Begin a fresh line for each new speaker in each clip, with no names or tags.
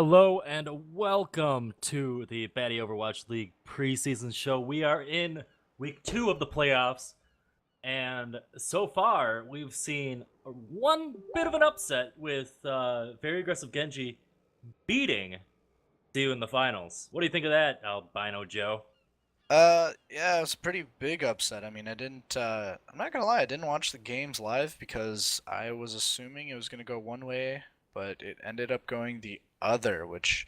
Hello and welcome to the Batty Overwatch League preseason show. We are in week 2 of the playoffs, and so far we've seen one bit of an upset with very aggressive Genji beating Stu in the finals. What do you think of that, Albino Joe?
Yeah, it was a pretty big upset. I mean, I'm not gonna lie, I didn't watch the games live because I was assuming it was gonna go one way, but it ended up going the other, which,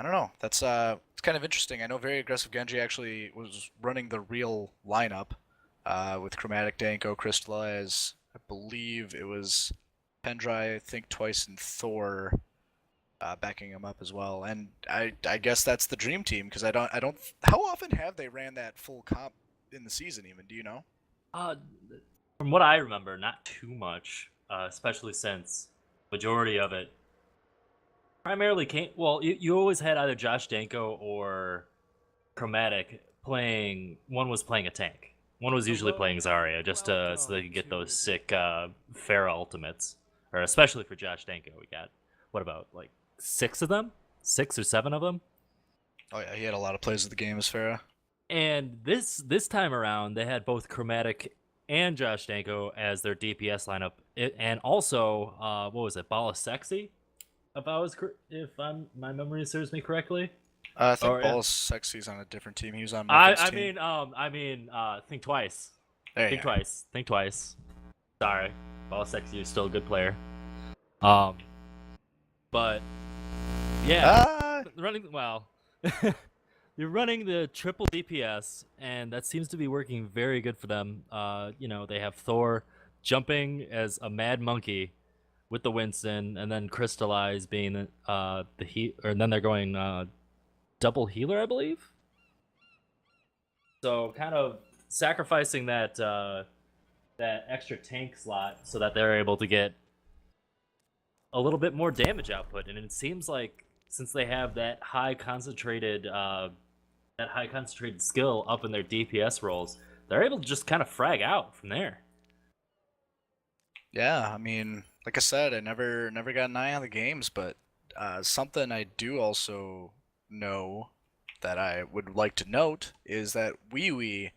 I don't know. It's kind of interesting. I know very aggressive Genji actually was running the real lineup, with Chromatic, Danko, Crystallize, I believe it was Pendry, I think twice, and Thor, backing him up as well. And I guess that's the dream team because I don't. How often have they ran that full comp in the season? Even do you know?
Uh, from what I remember, not too much, especially since majority of it primarily came. Well, you always had either Josh Danko or Chromatic playing. One was playing a tank. One was usually playing
Hello and
Zarya, just so they
welcome
could get those
to the
sick Pharah ultimates, or especially for Josh Danko. We got what about like 6 of them, 6 or 7 of them.
Oh yeah, he had a lot of plays of the game as Farah.
And this time around, they had both Chromatic and Josh Danko as their DPS lineup, and also what was it, BOL S3 if my memory serves me correctly.
I think
Or
BOL Sexy's on a different team. He was on
I
Muffin's
I
team.
mean think twice.
There you
Think
are.
twice. Think twice. Sorry. Ball Sexy is still a good player. Um but yeah,
Ah,
running well. You're running the triple DPS, and that seems to be working very good for them. They have Thor jumping as a mad monkey with the Winston, and then Crystallize being the heat, or and then they're going double healer, I believe. So kind of sacrificing that extra tank slot so that they're able to get a little bit more damage output. And it seems like since they have that high concentrated skill up in their DPS roles, they're able to just kind of frag out from there.
yeah. I mean, like I said, I never got an eye on the games, but something I do also know that I would like to note is that Wee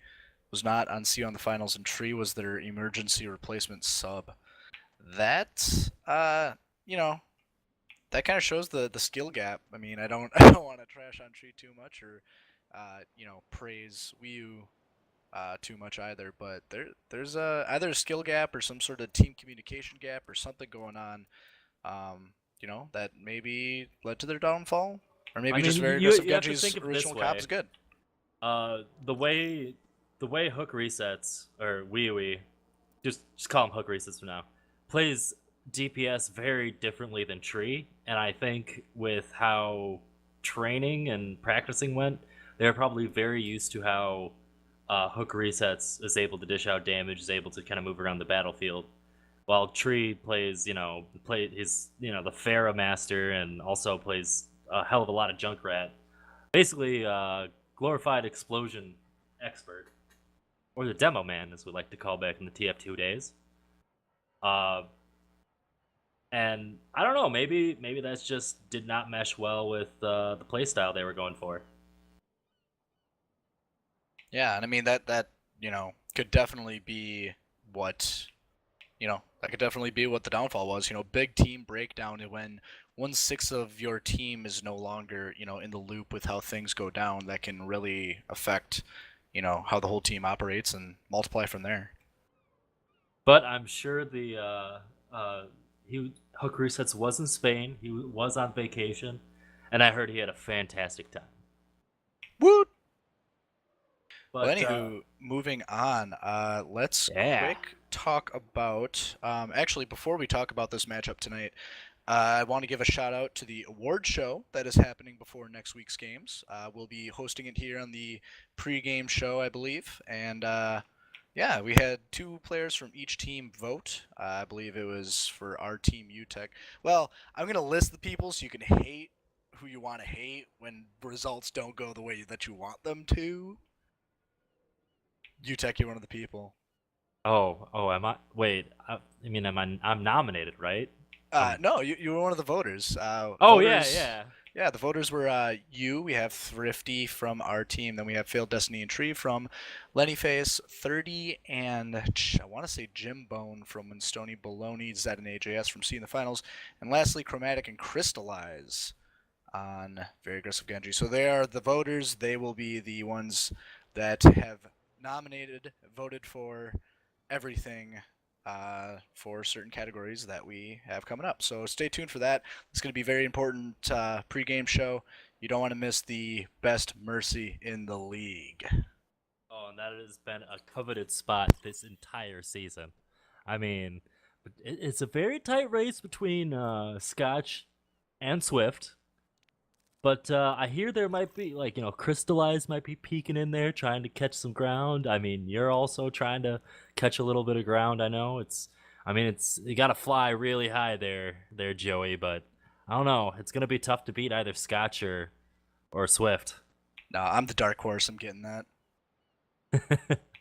was not on C on the finals, and Tree was their emergency replacement sub. That, you know, that kind of shows the skill gap. I mean, I don't I don't want to trash on Tree too much or, praise Wii too much either. But there's either a skill gap or some sort of team communication gap or something going on. That maybe led to their downfall, or
I
maybe
mean,
just very
you
aggressive
you have to think
Genji's
of it this
original comp
way.
is good.
Uh, the way the way Hook resets or Wee just call him Hook resets for now, plays DPS very differently than Tree, and I think with how training and practicing went, they're probably very used to how Hook resets is able to dish out damage, is able to kind of move around the battlefield, while Tree plays the Pharah master and also plays a hell of a lot of Junkrat, basically glorified explosion expert, or the demo man, as we like to call back in the TF2 days. Uh, and I don't know, maybe that's just did not mesh well with the playstyle they were going for.
Yeah, and I mean that could definitely be what that could definitely be what the downfall was. Big team breakdown when 1/6 of your team is no longer in the loop with how things go down. That can really affect how the whole team operates and multiply from there.
But I'm sure the he Hook Resets was in Spain. He was on vacation, and I heard he had a fantastic time.
Woot! Well,
But
anywho, moving on. Let's
yeah,
quick talk about. Actually, before we talk about this matchup tonight, I want to give a shout out to the award show that is happening before next week's games. We'll be hosting it here on the pregame show, I believe. And yeah, we had 2 players from each team vote. I believe it was for our team, UTech. Well, I'm going to list the people so you can hate who you want to hate when results don't go the way that you want them to. UTech, you're one of the people.
oh, am I? Wait, I mean, I'm nominated, right?
No, you were one of the voters.
Oh yeah,
Voters.
yeah.
Yeah, the voters were you. We have Thrifty from our team. Then we have Failed Destiny and Tree from Lenny Face, 30, and I want to say Jim Bone from When Stony Baloney, Zed and AJS from Seeing the Finals, and lastly Chromatic and Crystallize on Very Aggressive Genji. So they are the voters. They will be the ones that have nominated, voted for everything for certain categories that we have coming up. So stay tuned for that. It's going to be a very important pregame show. You don't want to miss the best Mercy in the league.
Oh, and that has been a coveted spot this entire season. I mean, it's a very tight race between Scotch and Swift. But I hear there might be Crystallize might be peeking in there, trying to catch some ground. I mean, you're also trying to catch a little bit of ground. I know it's you got to fly really high there, Joey. But I don't know. It's gonna be tough to beat either Scotch or Swift.
No, I'm the dark horse. I'm getting that.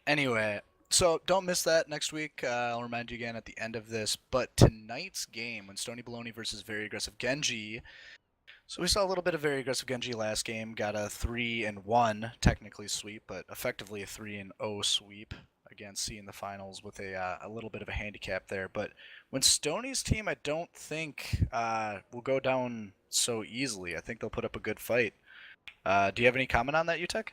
Anyway, so don't miss that next week. I'll remind you again at the end of this. But tonight's game, when Stony Baloney versus Very Aggressive Genji. So we saw a little bit of Very Aggressive Genji last game. Got a 3-1 technically sweep, but effectively a 3-0 sweep against C in the finals with a little bit of a handicap there. But when Stoney's team, I don't think will go down so easily. I think they'll put up a good fight. Do you have any comment on that, Utek?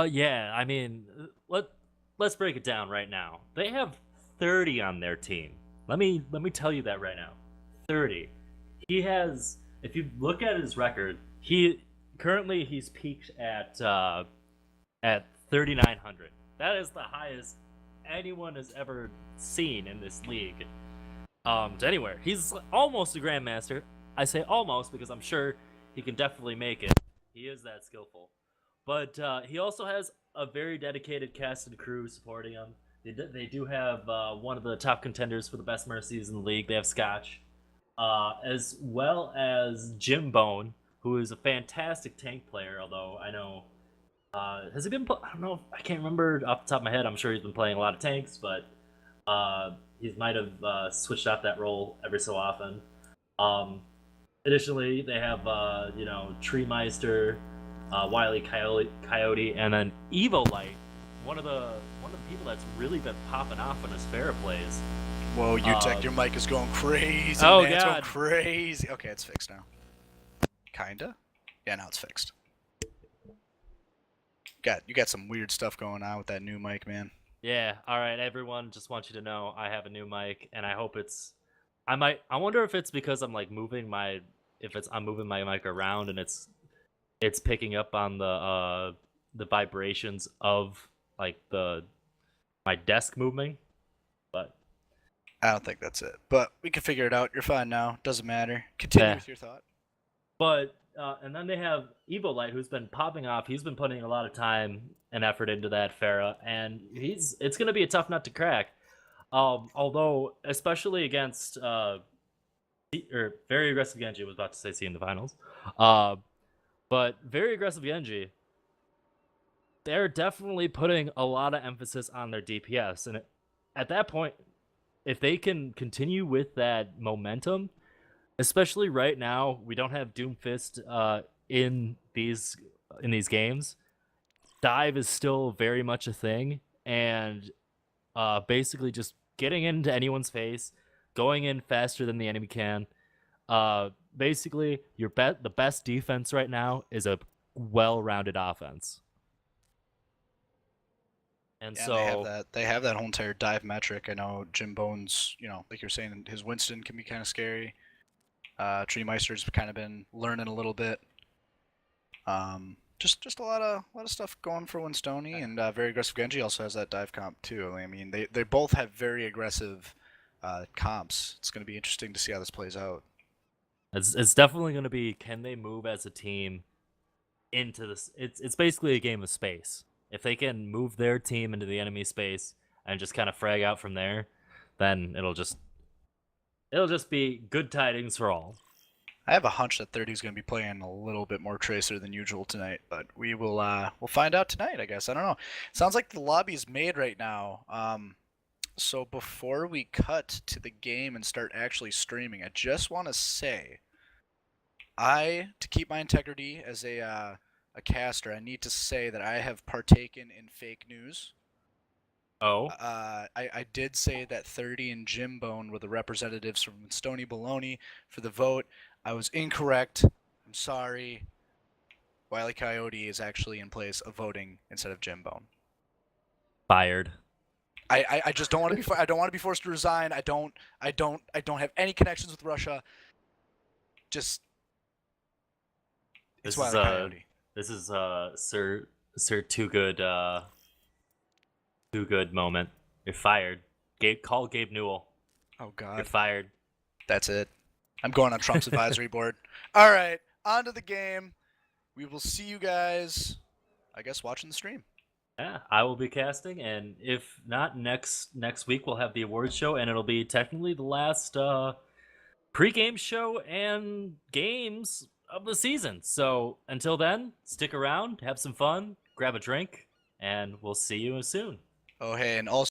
Yeah. I mean, let's break it down right now. They have 30 on their team. Let me tell you that right now. 30. He has. If you look at his record, he's peaked at 3,900. That is the highest anyone has ever seen in this league. To anywhere, he's almost a grandmaster. I say almost because I'm sure he can definitely make it. He is that skillful, but he also has a very dedicated cast and crew supporting him. They do have one of the top contenders for the best mercies in the league. They have Scotch, as well as Jim Bone, who is a fantastic tank player. Although I know, has he been? I don't know. I can't remember off the top of my head. I'm sure he's been playing a lot of tanks, but he might have switched out that role every so often. Um, Additionally, they have Tree Meister, Wily Coyote, and then Evo Light, one of the people that's really been popping off on his Pharah plays.
Whoa,
Uh,
Utek, your mic is going crazy.
oh
Man. It's going
God,
crazy. Okay, it's fixed now. Kinda. Yeah, now it's fixed. You got some weird stuff going on with that new mic, man.
yeah. All right, everyone. Just want you to know I have a new mic, and I hope it's. I wonder if it's because I'm moving my mic around and it's picking up on the vibrations of like the my desk moving, but
I don't think that's it, but we can figure it out. You're fine now. Doesn't matter. Continue
eh.
with your thought.
But and then they have Evo Light, who's been popping off. He's been putting a lot of time and effort into that Farah, and it's gonna be a tough nut to crack. Although especially against or very aggressive Genji, I was about to say C in the finals, uh, but very aggressive Genji, they're definitely putting a lot of emphasis on their DPS, and at that point, if they can continue with that momentum, especially right now, we don't have Doomfist in these games. Dive is still very much a thing, and basically just getting into anyone's face, going in faster than the enemy can. Basically, the best defense right now is a well-rounded offense, and
Yeah, and they have
so
that. They have that whole entire dive metric. I know Jim Bones. Like you're saying, his Winston can be kind of scary. Tree Meister's kind of been learning a little bit. Just a lot of stuff going for Winstoni, and very aggressive Genji also has that dive comp too. I mean, they both have very aggressive comps. It's going to be interesting to see how this plays out.
it's definitely going to be, can they move as a team into this? It's basically a game of space. If they can move their team into the enemy space and just kind of frag out from there, then it'll just be good tidings for all.
I have a hunch that 30 is going to be playing a little bit more Tracer than usual tonight, but we'll find out tonight, I guess. I don't know. Sounds like the lobby's made right now. So before we cut to the game and start actually streaming, I just want to say, to keep my integrity as a caster, I need to say that I have partaken in fake news.
Oh,
I did say that 30 and Jim Bone were the representatives from Stony Baloney for the vote. I was incorrect. I'm sorry. Wile E. Coyote is actually in place of voting instead of Jim Bone.
fired.
I just don't want to be I don't want to be forced to resign. I don't have any connections with Russia. Just it's
This is
Wile E. Coyote.
this is Sir Too Good moment. You're fired. Call Gabe Newell.
Oh
You're
God,
fired.
that's it. I'm going on Trump's advisory board. All right, on to the game. We will see you guys, I guess, watching the stream.
Yeah, I will be casting, and if not next week, we'll have the awards show, and it'll be technically the last pre-game show and games of the season. So until then, stick around, have some fun, grab a drink, and we'll see you soon.
Oh hey, and also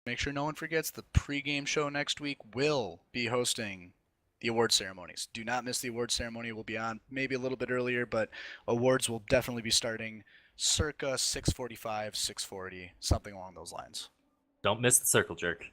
make sure no one forgets the pregame show next week will be hosting the award ceremonies. Do not miss the award ceremony. We'll be on maybe a little bit earlier, but awards will definitely be starting circa 6:45, 6:40, something along those lines.
Don't miss the circle jerk.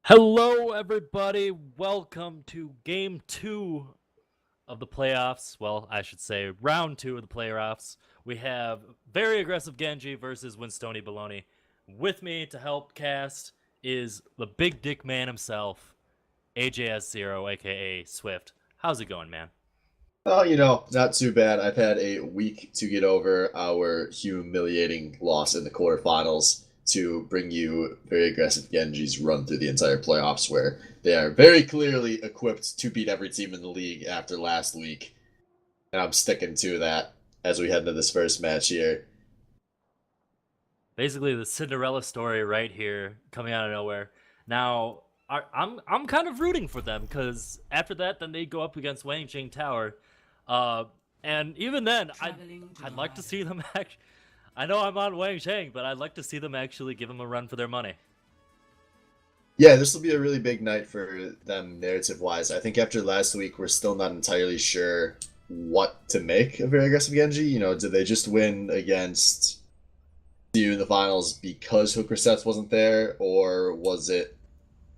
Hello, everybody. Welcome to game two of the playoffs. Well, I should say round two of the playoffs. We have very aggressive Genji versus Winstony Baloney. With me to help cast is the big dick man himself, AJS0, aka Swift. How's it going, man?
Oh, not too bad. I've had a week to get over our humiliating loss in the quarterfinals to bring you very aggressive Genji's run through the entire playoffs, where they are very clearly equipped to beat every team in the league after last week. And I'm sticking to that as we head into this first match here.
Basically, the Cinderella story right here, coming out of nowhere. Now, I'm kind of rooting for them because after that, then they go up against Wang Jing Tower, uh, and even then, I'd like to see them actually. I know I'm on Wang Chang, but I'd like to see them actually give them a run for their money.
Yeah, this will be a really big night for them narrative-wise. I think after last week, we're still not entirely sure what to make of very aggressive Genji. Did they just win against you in the finals because Hook Resets wasn't there, or was it,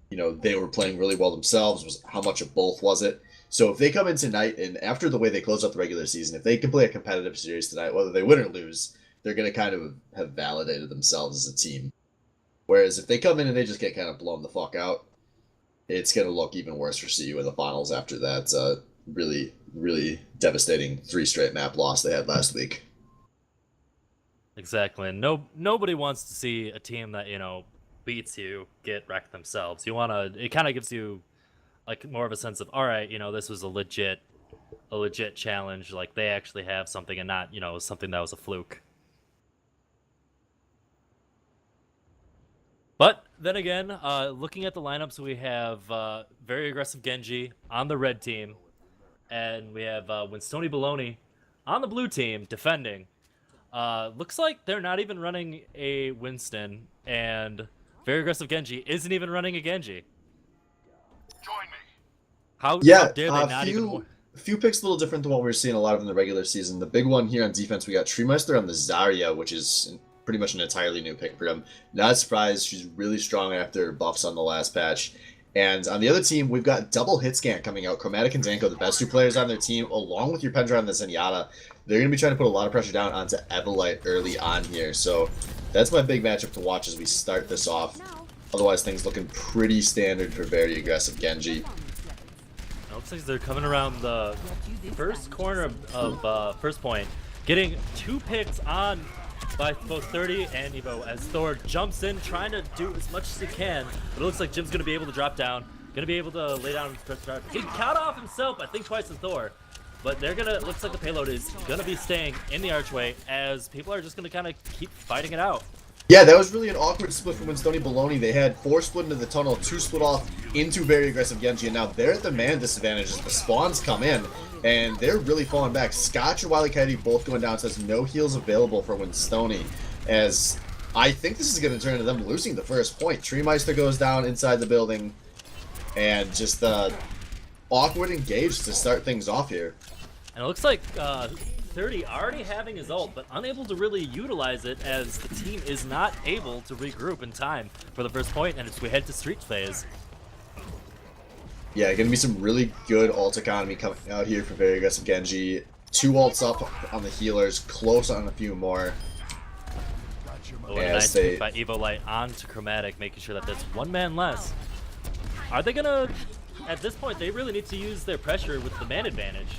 they were playing really well themselves? Was how much of both was it? So if they come in tonight and after the way they close out the regular season, if they can play a competitive series tonight, whether they win or lose, they're going to kind of have validated themselves as a team. Whereas if they come in and they just get kind of blown the fuck out, it's going to look even worse for CU in the finals after that really, really devastating 3 straight map loss they had last week.
Exactly, and nobody wants to see a team that beats you get wrecked themselves. You wanna. It kind of gives you like more of a sense of, all right, this was a legit challenge. Like they actually have something and not something that was a fluke. But then again, looking at the lineups, we have very aggressive Genji on the red team, and we have Winstony Baloney on the blue team defending. Looks like they're not even running a Winston, and very aggressive Genji isn't even running a Genji.
Join me.
How
Yeah,
dare they not even?
a few picks a little different than what we were seeing a lot of in the regular season. The big one here on defense, we got Treemeister on the Zarya, which is pretty much an entirely new pick for him. Not surprised, she's really strong after buffs on the last patch. And on the other team, we've got double hit scan coming out. Chromatic and Zanko, the best 2 players on their team, along with your Pendra and the Zenyatta. They're going to be trying to put a lot of pressure down onto Evelite early on here. So that's my big matchup to watch as we start this off. Otherwise, things looking pretty standard for very aggressive Genji.
It looks like they're coming around the first corner of first point, getting 2 picks on by both 30 and Evo as Thor jumps in, trying to do as much as he can. But it looks like Jim's going to be able to drop down, going to be able to lay down. Getting caught off himself, I think twice in Thor. But they're going to, looks like the payload is going to be staying in the archway as people are just going to kind of keep fighting it out.
Yeah, that was really an awkward split from Winstony Baloney. They had 4 split into the tunnel, 2 split off into very aggressive Genji, and now they're at the man disadvantage as the spawns come in, and they're really falling back. Scotch and Wily Coyote both going down, says no heals available for Winstony, as I think this is going to turn into them losing the first point. Treemeister goes down inside the building, and just awkward engage to start things off here.
And it looks like 30 already having his ult, but unable to really utilize it as the team is not able to regroup in time for the first point, and as we head to street phase.
Yeah, gonna be some really good ult economy coming out here for very aggressive Genji. 2 ults up on the healers, close on a few more.
Oh, and a nice pick by Evo Light onto Chromatic, making sure that that's 1 man less. Are they gonna, at this point, they really need to use their pressure with the man advantage.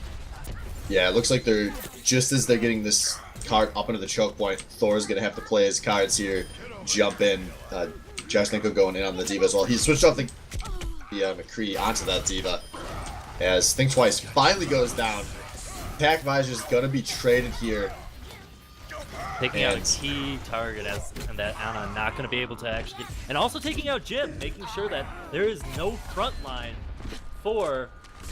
Yeah, it looks like they're, just as they're getting this card up into the choke point, Thor's gonna have to play his cards here, jump in. Jashenko going in on the D.Va as well. He switched off the McCree onto that D.Va as Think Twice finally goes down. Attack Visor's gonna be traded here.
Taking out a key target and that Anna not going to be able to actually get, and also taking out Jim, making sure that there is no front line for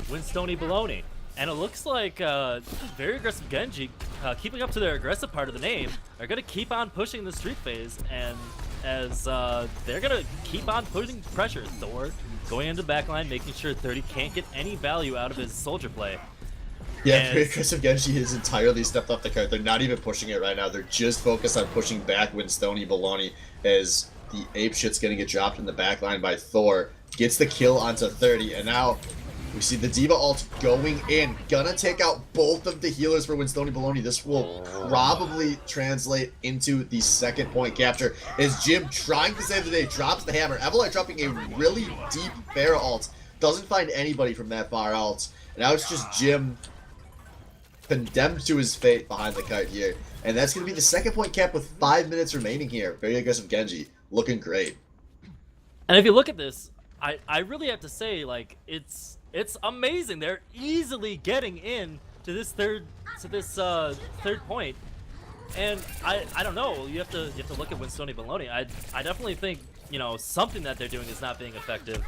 Winstony Baloney. And it looks like very aggressive Genji, keeping up to their aggressive part of the name, are going to keep on pushing the street phase, and as they're going to keep on putting pressure. Thor going into the backline, making sure 30 can't get any value out of his soldier play.
Yeah, very aggressive Genji has entirely stepped off the card. They're not even pushing it right now. They're just focused on pushing back Winstony Baloney as the ape shit's going to get dropped in the back line by Thor. gets the kill onto 30, and now we see the D.Va ult going in. Gonna take out both of the healers for Winstoni Baloney. This will probably translate into the second point capture as Jim, trying to save the day, drops the hammer. Evelyn dropping a really deep Pharah ult. Doesn't find anybody from that far out. And now it's just Jim condemned to his fate behind the kite here. And that's going to be the second point cap with 5 minutes remaining here. Very aggressive Genji. Looking great.
And if you look at this, I really have to say, like, it's amazing. They're easily getting in to this third point. And I don't know. You have to look at Winstoni Baloney. I definitely think, you know, something that they're doing is not being effective.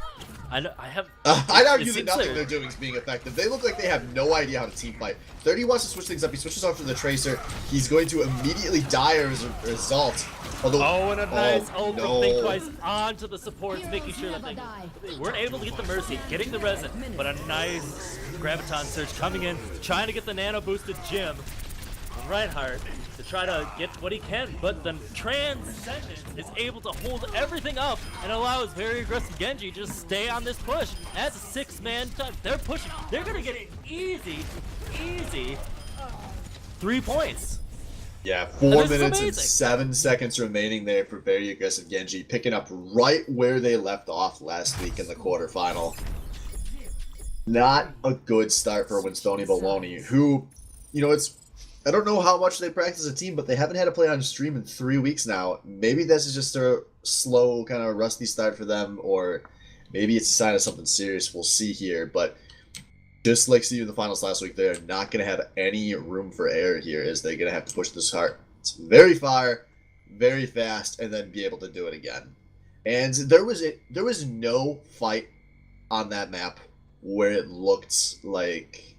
I'd
argue that nothing they're doing is being effective. They look like they have no idea how to team fight. 30 wants to switch things up. He switches off to the Tracer. He's going to immediately die as a result. Although,
and a nice ult from Think Twice onto the supports, making sure that they weren't able to get the Mercy, getting the resin, but a nice Graviton Surge coming in, trying to get the nano boosted Jim. Reinhardt to try to get what he can, but the Transcendence is able to hold everything up and allows very aggressive Genji to just stay on this push. As a 6-man time, they're pushing. They're gonna get an easy 3 points.
Yeah, 4 minutes and
amazing.
7 seconds remaining there for very aggressive Genji, picking up right where they left off last week in the quarterfinal. Not a good start for Winstoni Baloney, who, you know, I don't know how much they practice as a team, but they haven't had to play on stream in 3 weeks now. Maybe this is just a slow, kind of rusty start for them, or maybe it's a sign of something serious. We'll see here, but just like seeing the finals last week, they're not going to have any room for error here, as they're going to have to push this hard very far, very fast, and then be able to do it again. And there was no fight on that map where it looked like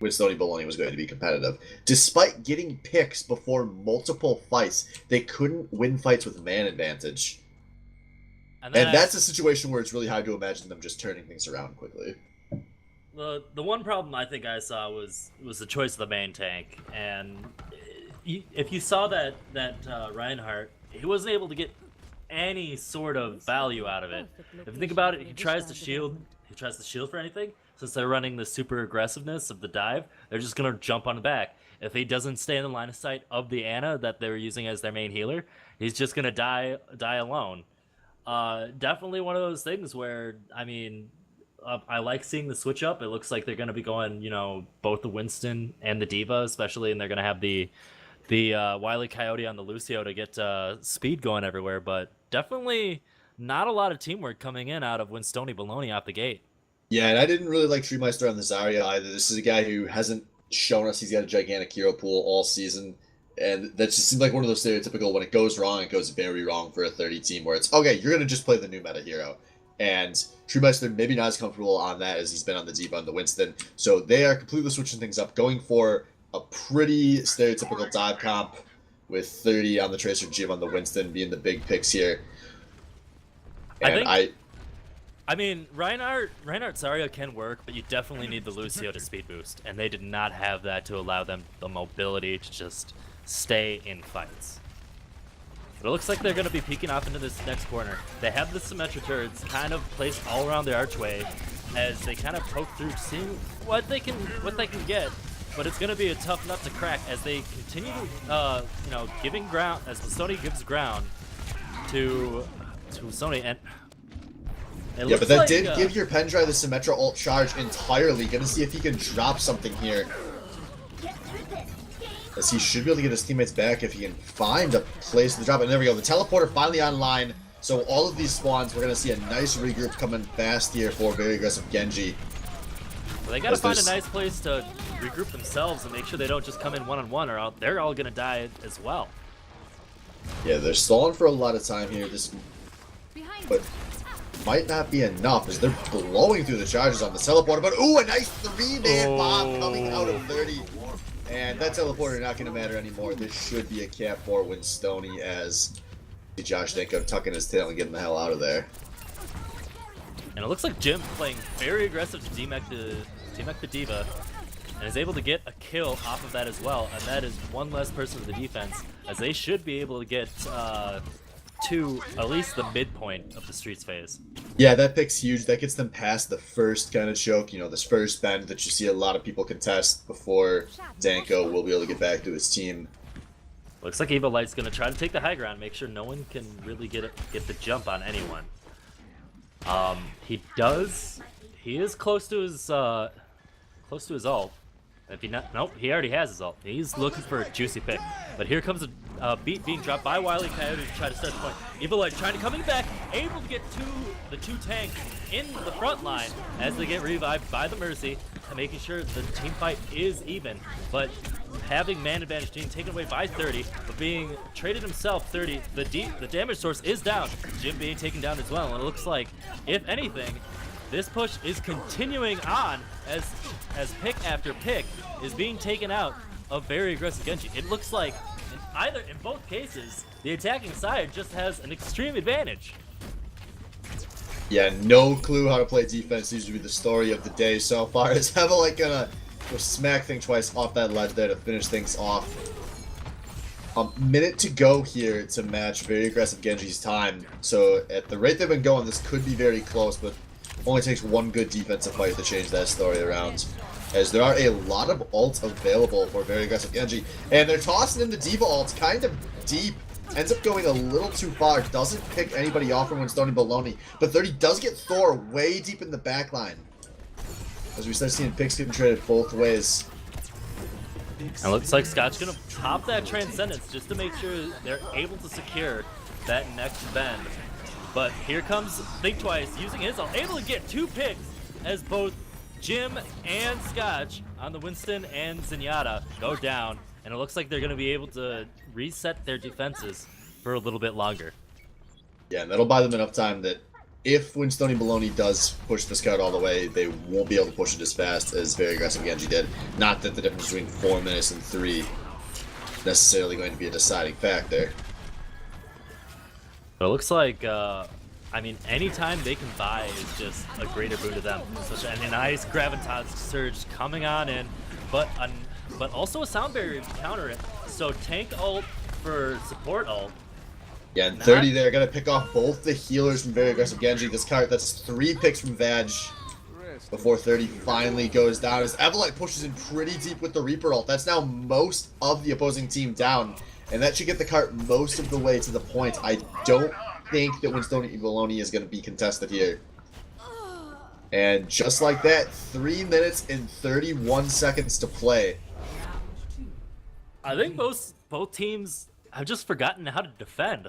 Winstoni Baloney was going to be competitive. Despite getting picks before multiple fights, they couldn't win fights with man advantage. And that's a situation where it's really hard to imagine them just turning things around quickly.
The one problem I think I saw was the choice of the main tank, and if you saw that Reinhardt, he wasn't able to get any sort of value out of it. If you think about it, he tries to shield for anything. Since they're running the super aggressiveness of the dive, they're just gonna jump on the back. If he doesn't stay in the line of sight of the Ana that they were using as their main healer, he's just gonna die alone. Definitely one of those things where, I mean, I like seeing the switch up. It looks like they're gonna be going, you know, both the Winston and the D.Va, especially, and they're gonna have the Wile E. Coyote on the Lucio to get speed going everywhere. But definitely not a lot of teamwork coming in out of Winstoni Baloney off the gate.
Yeah, and I didn't really like Treemeister on the Zarya either. This is a guy who hasn't shown us he's got a gigantic hero pool all season, and that just seems like one of those stereotypical, when it goes wrong, it goes very wrong for a 30 team, where it's, okay, you're going to just play the new meta hero. And Treemeister maybe not as comfortable on that as he's been on the D.Va and the Winston, so they are completely switching things up, going for a pretty stereotypical dive comp, with 30 on the Tracer, Jim on the Winston being the big picks here. And
I mean, Reinhardt Zarya can work, but you definitely need the Lucio to speed boost, and they did not have that to allow them the mobility to just stay in fights. But it looks like they're going to be peeking off into this next corner. They have the Symmetra turrets kind of placed all around the archway as they kind of poke through, seeing what they can get. But it's going to be a tough nut to crack as they continue, you know, giving ground, as Sony gives ground to Sony. And
yeah, but that did give your Pendry the Symmetra ult charge entirely. Gonna see if he can drop something here, as he should be able to get his teammates back if he can find a place to drop it. And there we go, the teleporter finally online. So all of these spawns, we're gonna see a nice regroup coming fast here for very aggressive Genji.
Well, they gotta find a nice place to regroup themselves and make sure they don't just come in one-on-one, or they're all gonna die as well.
Yeah, they're stalling for a lot of time here. But might not be enough as they're blowing through the charges on the teleporter. But ooh, a nice 3-man bomb coming out of 30. And that teleporter not going to matter anymore. This should be a cap for Winstoni, as Josh Danko tucking his tail and getting the hell out of there.
And it looks like Jim playing very aggressive to D-Mech the D.Va, and is able to get a kill off of that as well. And that is one less person in the defense, as they should be able to get to at least the midpoint of the Streets phase.
Yeah, that pick's huge. That gets them past the first kind of choke, you know, this first bend that you see a lot of people contest before Danko will be able to get back to his team.
Looks like Evil Light's gonna try to take the high ground, make sure no one can really get the jump on anyone. He is close to his ult. If he not, nope, he already has his ult. He's looking for a juicy pick. But here comes a beat being dropped by Wily Coyote to try to start the point. Evil Light trying to coming back, able to get the two tanks in the front line as they get revived by the Mercy, and making sure the team fight is even. But having man advantage being taken away by 30, but being traded himself 30, the damage source is down. Jim being taken down as well, and it looks like, if anything, this push is continuing on as pick after pick is being taken out of very aggressive Genji. It looks like in both cases, the attacking side just has an extreme advantage.
Yeah, no clue how to play defense seems to be the story of the day so far. Is Hevelite gonna go smack thing twice off that ledge there to finish things off? A minute to go here to match very aggressive Genji's time. So at the rate they've been going, this could be very close, but only takes one good defensive fight to change that story around. As there are a lot of ults available for very aggressive Genji. And they're tossing in the D.Va ults kind of deep. Ends up going a little too far. Doesn't pick anybody off from Winstone Baloney. But 30 does get Thor way deep in the backline. As we start seeing picks getting traded both ways.
And looks like Scott's gonna pop that Transcendence just to make sure they're able to secure that next bend. But here comes Think Twice using his ult, able to get two picks as both Jim and Scotch on the Winston and Zenyatta go down. And it looks like they're going to be able to reset their defenses for a little bit longer.
Yeah, and that'll buy them enough time that if Winstone Baloney does push this card all the way, they won't be able to push it as fast as very aggressive Genji did. Not that the difference between 4 minutes and 3 is necessarily going to be a deciding factor.
But it looks like, I mean, anytime they can buy is just a greater boon to them. Such a nice Gravitas Surge coming on in, but also a Sound Barrier to counter it. So tank ult for support ult.
Yeah, and 30 there, gonna pick off both the healers from very aggressive Genji. This card, that's 3 picks from Vag before 30 finally goes down. As Evelite pushes in pretty deep with the Reaper ult. That's now most of the opposing team down, and that should get the cart most of the way to the point. I don't think that Winstone Baloney is going to be contested here. And just like that, 3 minutes and 31 seconds to play.
I think both teams have just forgotten how to defend.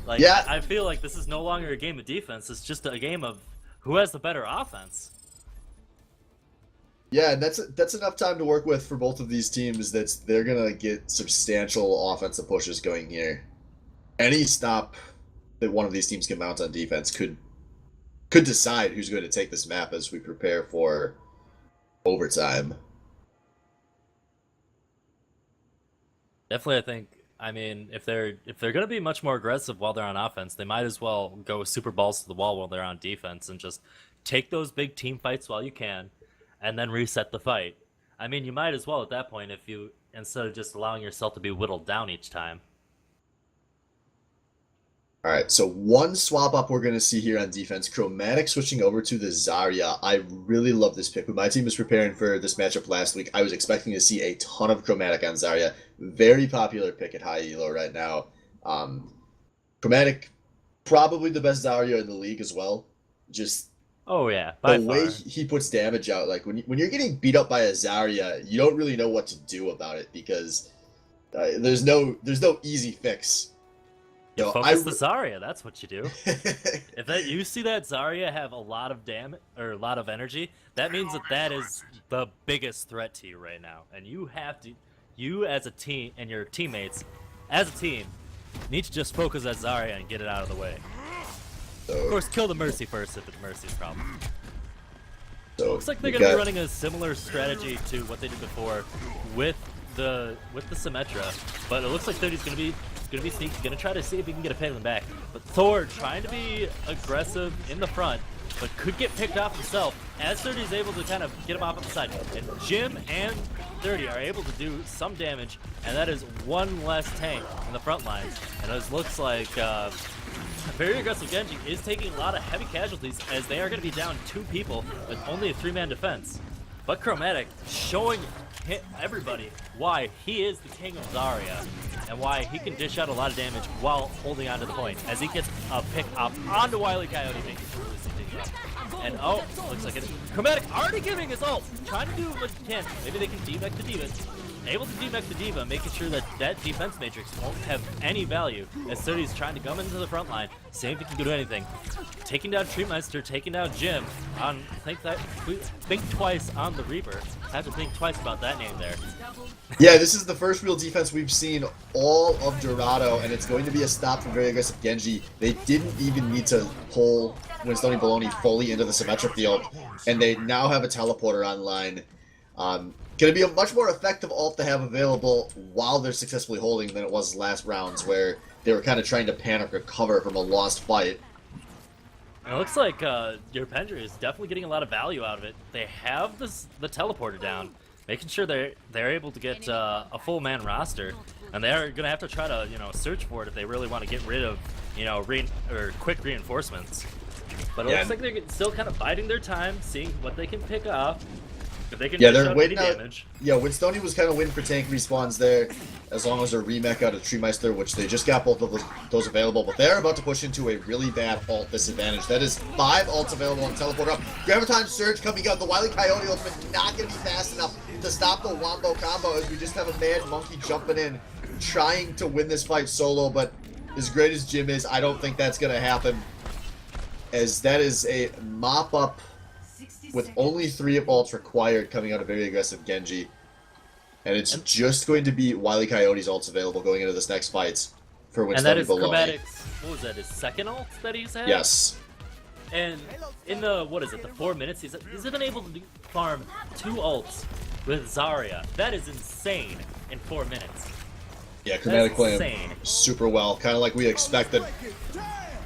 Like,
yeah.
I feel like this is no longer a game of defense. It's just a game of who has the better offense.
Yeah, and that's enough time to work with for both of these teams. They're gonna get substantial offensive pushes going here. Any stop that one of these teams can mount on defense could decide who's going to take this map as we prepare for overtime.
Definitely, I think. I mean, if they're going to be much more aggressive while they're on offense, they might as well go super balls to the wall while they're on defense and just take those big team fights while you can, and then reset the fight. I mean, you might as well at that point if you instead of just allowing yourself to be whittled down each time.
Alright, so one swap up we're going to see here on defense. Chromatic switching over to the Zarya. I really love this pick. When my team was preparing for this matchup last week, I was expecting to see a ton of Chromatic on Zarya. Very popular pick at high elo right now. Chromatic, probably the best Zarya in the league as well. Just
oh yeah, by
the
far.
way he puts damage out. Like when you're getting beat up by a Zarya, you don't really know what to do about it because there's no easy fix.
You
So
focus the Zarya, that's what you do. If you see that Zarya have a lot of damage or a lot of energy, that means that is the biggest threat to you right now. And you as a team and your teammates as a team need to just focus that Zarya and get it out of the way.
So,
Of course, kill the Mercy first if it's Mercy's problem.
so
Looks like they're going to be running a similar strategy to what they did before with the Symmetra, but it looks like 30's going to be sneaky, going to try to see if he can get a pin in the back. But Thor trying to be aggressive in the front, but could get picked off himself as 30 is able to kind of get him off on the side. And Jim and 30 are able to do some damage, and that is one less tank in the front lines. And it looks like very aggressive Genji is taking a lot of heavy casualties as they are going to be down 2 people with only a 3-man defense. But Chromatic showing everybody why he is the king of Zarya and why he can dish out a lot of damage while holding on to the point as he gets a pick up onto Wile E. Coyote, making sure Lucy takes up. And oh, looks like it. Chromatic already giving his ult, trying to do what he can. Maybe they can demech the Diva. Able to demech the Diva, making sure that that defense matrix won't have any value as 30 is trying to come into the front line, seeing if he can do anything. Taking down Treemeister, taking down Jim. Think twice on the Reaper. Have to think twice about that name there.
Yeah, this is the first real defense we've seen all of Dorado, and it's going to be a stop from very aggressive Genji. They didn't even need to pull Winstoni Baloney fully into the Symmetra field, and they now have a teleporter online. Going to be a much more effective ult to have available while they're successfully holding than it was last rounds, where they were kind of trying to panic recover from a lost fight.
It looks like your Pendra is definitely getting a lot of value out of it. They have the teleporter down, making sure they're able to get a full man roster, and they're gonna have to try to search for it if they really want to get rid of quick reinforcements. But it looks like they're still kind of biding their time, seeing what they can pick off. If they can
they're waiting
any
out.
Damage.
Yeah, Winstoni was kind of waiting for tank respawns there, as long as they're remech out of Treemeister, which they just got both of those available. But they're about to push into a really bad ult disadvantage. That is 5 ults available on teleporter up. Graviton Surge coming out. The Wile E. Coyote ultimate not going to be fast enough to stop the Wombo combo, as we just have a Mad Monkey jumping in, trying to win this fight solo. But as great as Jim is, I don't think that's going to happen, as that is a mop-up with only 3 of ults required coming out of very aggressive Genji. And it's just going to be Wile E. Coyote's ults available going into this next fight for Winstoni Baloney.
And that is Chromatic's, what was that, his second ult that he's had?
Yes.
And in the, the 4 minutes, he's been able to farm 2 ults with Zarya. That is insane in 4 minutes.
Yeah, Chromatic playing
insane.
super well, kind of like we expected.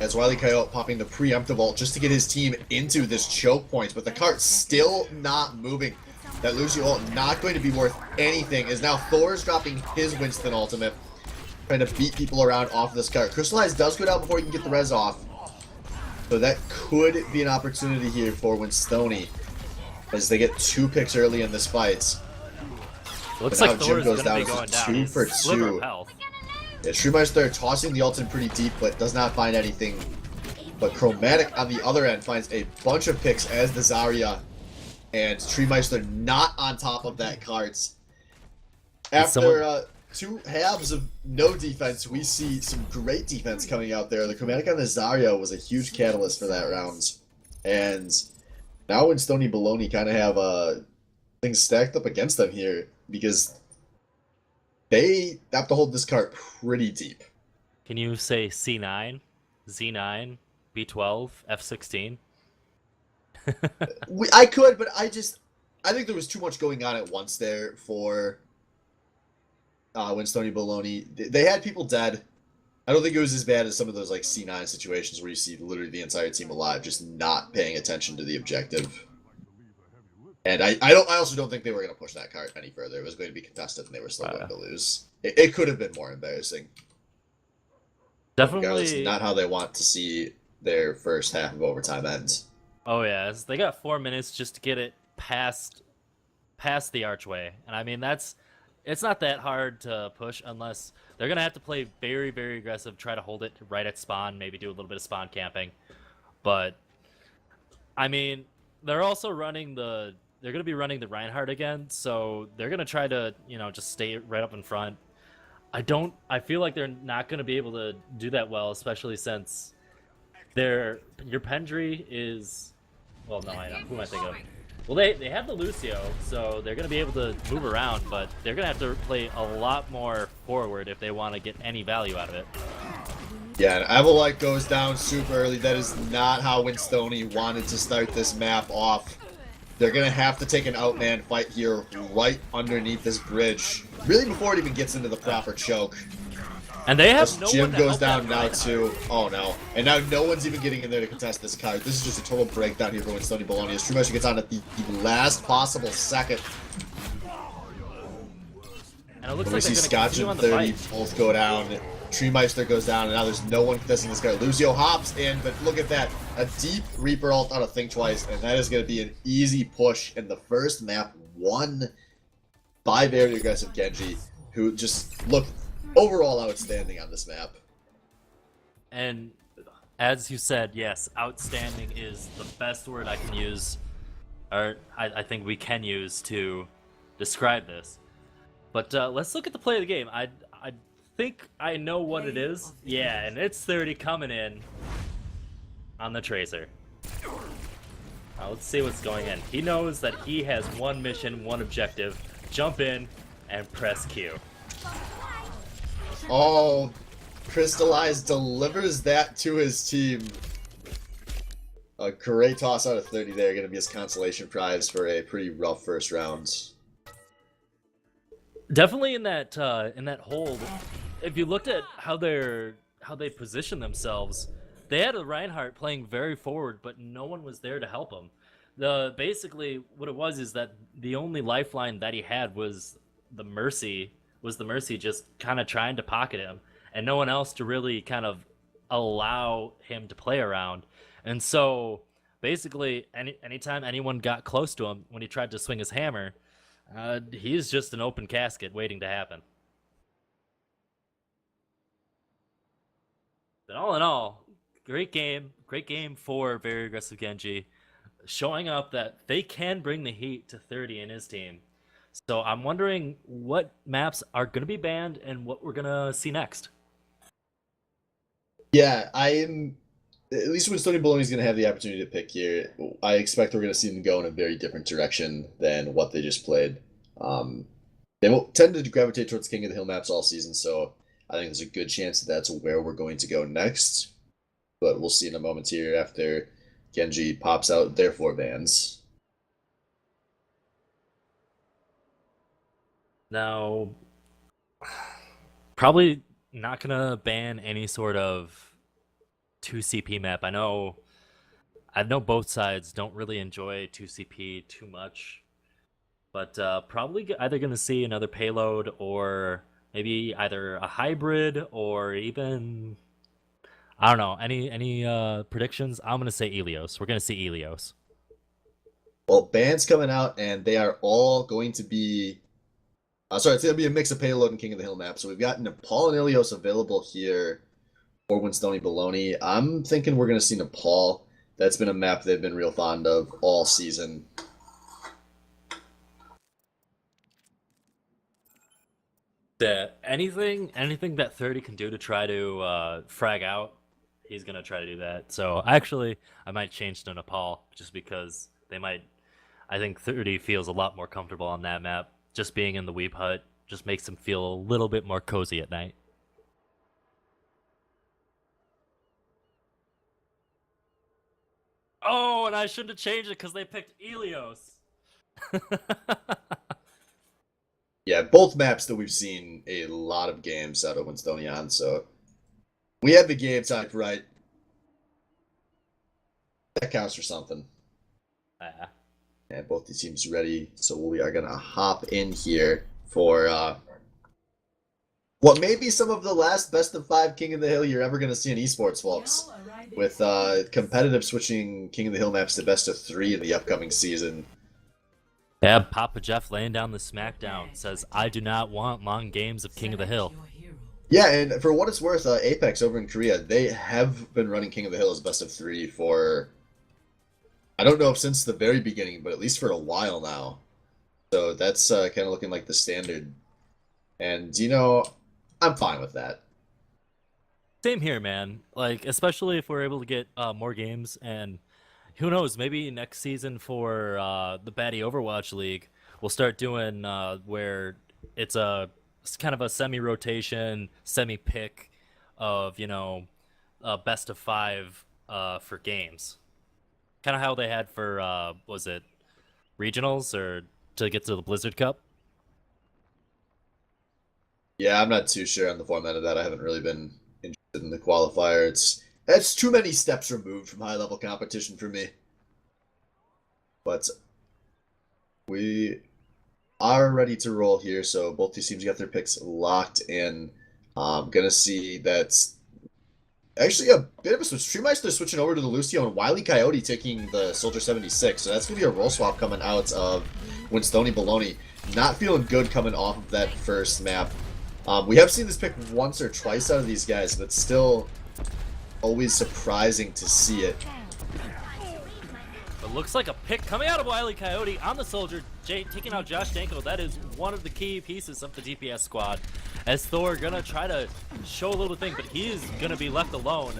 As Wile E. Coyote popping the preemptive ult just to get his team into this choke point, but the cart still not moving. That Lucio ult not going to be worth anything, as now Thor's dropping his Winston ultimate, trying to beat people around off of this cart. Crystallize does go down before he can get the res off, so that could be an opportunity here for Winstoni, as they get 2 picks early in this fight.
Looks
but
like
now
Thor
Jim
is
goes
going
down
to be going
to
down.
2
He's
for
sliver
2.
of health.
Yeah, Treemeister tossing the ult in pretty deep, but does not find anything. But Chromatic on the other end finds a bunch of picks as the Zarya, and Treemeister not on top of that cart. After 2 halves of no defense, we see some great defense coming out there. The Chromatic on the Zarya was a huge catalyst for that round. And now Winstoni Baloney kind of have things stacked up against them here, because they have to hold this cart pretty deep.
Can you say C9, Z9, B12, F16?
I could, but I think there was too much going on at once there for Winstoni Baloney. They had people dead. I don't think it was as bad as some of those like C9 situations where you see literally the entire team alive, just not paying attention to the objective. And I also don't think they were going to push that cart any further. It was going to be contested, and they were still going to lose. It could have been more embarrassing.
Definitely
Regardless, not how they want to see their first half of overtime end.
Oh yeah, they got 4 minutes just to get it past the archway, and I mean it's not that hard to push unless they're gonna have to play very, very aggressive, try to hold it right at spawn, maybe do a little bit of spawn camping. But I mean, they're also they're gonna be running the Reinhardt again, so they're gonna try to just stay right up in front. I feel like they're not gonna be able to do that well, especially since your Pendry is, well, no, I know. Who am I thinking of? Well, they have the Lucio, so they're going to be able to move around, but they're going to have to play a lot more forward if they want to get any value out of it.
Yeah, and Evelite goes down super early. That is not how Winstoni wanted to start this map off. They're going to have to take an outman fight here right underneath this bridge, really before it even gets into the proper choke.
And they have
As
no
Jim
one to
goes
help that
down now
Reinhardt.
too. Oh no. And now no one's even getting in there to contest this card. This is just a total breakdown here for when Stony Bologna. As True Measure gets on at the last possible second.
And it looks
We
like
see
they're going to
Scotch
continue on
and
the
30
fight.
both go down. Treemeister goes down, and now there's no one contesting this card. Lucio hops in, but look at that. A deep Reaper ult out of Think Twice, and that is going to be an easy push in the first map won by very aggressive Genji, who just looked overall outstanding on this map.
And as you said, yes, outstanding is the best word I can use, or I think we can use to describe this. But let's look at the play of the game. I think I know what it is. Yeah, and it's 30 coming in on the Tracer. Now let's see what's going in. He knows that he has one mission, one objective. Jump in and press Q.
Oh, Crystallize delivers that to his team. A great toss out of 30 there, going to be his consolation prize for a pretty rough first round.
Definitely in that hold, if you looked at how they positioned themselves, they had a Reinhardt playing very forward, but no one was there to help him. Basically what it was is that the only lifeline that he had was the Mercy just kind of trying to pocket him, and no one else to really kind of allow him to play around. And so basically anytime anyone got close to him when he tried to swing his hammer, he's just an open casket waiting to happen. But all in all, great game for very aggressive Genji, showing up that they can bring the heat to 30 in his team. So I'm wondering what maps are going to be banned and what we're going to see next.
Yeah, I am. At least when Stony Bologna is going to have the opportunity to pick here, I expect we're going to see them go in a very different direction than what they just played. They will tend to gravitate towards King of the Hill maps all season, so I think there's a good chance that that's where we're going to go next. But we'll see in a moment here after Genji pops out their 4 bans.
Now, probably not going to ban any sort of 2CP map. I know both sides don't really enjoy 2CP too much, but probably either going to see another payload or maybe either a hybrid or even, I don't know, any predictions? I'm going to say Elios. We're going to see Elios.
Well, bans coming out, and they are all going to be. Sorry, it's going to be a mix of payload and King of the Hill map. So we've got Nepal and Ilios available here for when Stony Bologna. I'm thinking we're going to see Nepal. That's been a map they've been real fond of all season.
Anything that 30 can do to try to frag out, he's going to try to do that. So actually, I might change to Nepal just because I think 30 feels a lot more comfortable on that map. Just being in the Weep Hut just makes him feel a little bit more cozy at night. Oh, and I shouldn't have changed it because they picked Elios.
Yeah, both maps that we've seen a lot of games out of Winstonian, so we had the game type right. That counts for something. And both these teams ready, so we are gonna hop in here for what may be some of the last best of 5 King of the Hill you're ever gonna see in esports, folks. With competitive switching King of the Hill maps to best of 3 in the upcoming season.
Yeah, Papa Jeff laying down the smackdown says, I do not want long games of King of the Hill.
Yeah, and for what it's worth, Apex over in Korea, they have been running King of the Hill as best of 3 for, I don't know if since the very beginning, but at least for a while now. So that's kind of looking like the standard. And, you know, I'm fine with that.
Same here, man. Like, especially if we're able to get more games, and who knows, maybe next season for the Baddie Overwatch League, we'll start doing where it's kind of a semi-rotation, semi-pick of, best of 5 for games. Kind of how they had for, was it regionals or to get to the Blizzard Cup?
Yeah, I'm not too sure on the format of that. I haven't really been interested in the qualifier. It's too many steps removed from high level competition for me. But we are ready to roll here. So both these teams got their picks locked in. Gonna see that's actually a bit of a switch. Treemeister switching over to the Lucio and Wily Coyote taking the Soldier 76. So that's gonna be a roll swap coming out of Winstony Baloney. Not feeling good coming off of that first map. We have seen this pick once or twice out of these guys, but still always surprising to see it.
It looks like a pick coming out of Wily Coyote on the Soldier, taking out Josh Danko. That is one of the key pieces of the DPS squad. As Thor gonna try to show a little thing, but he is gonna be left alone.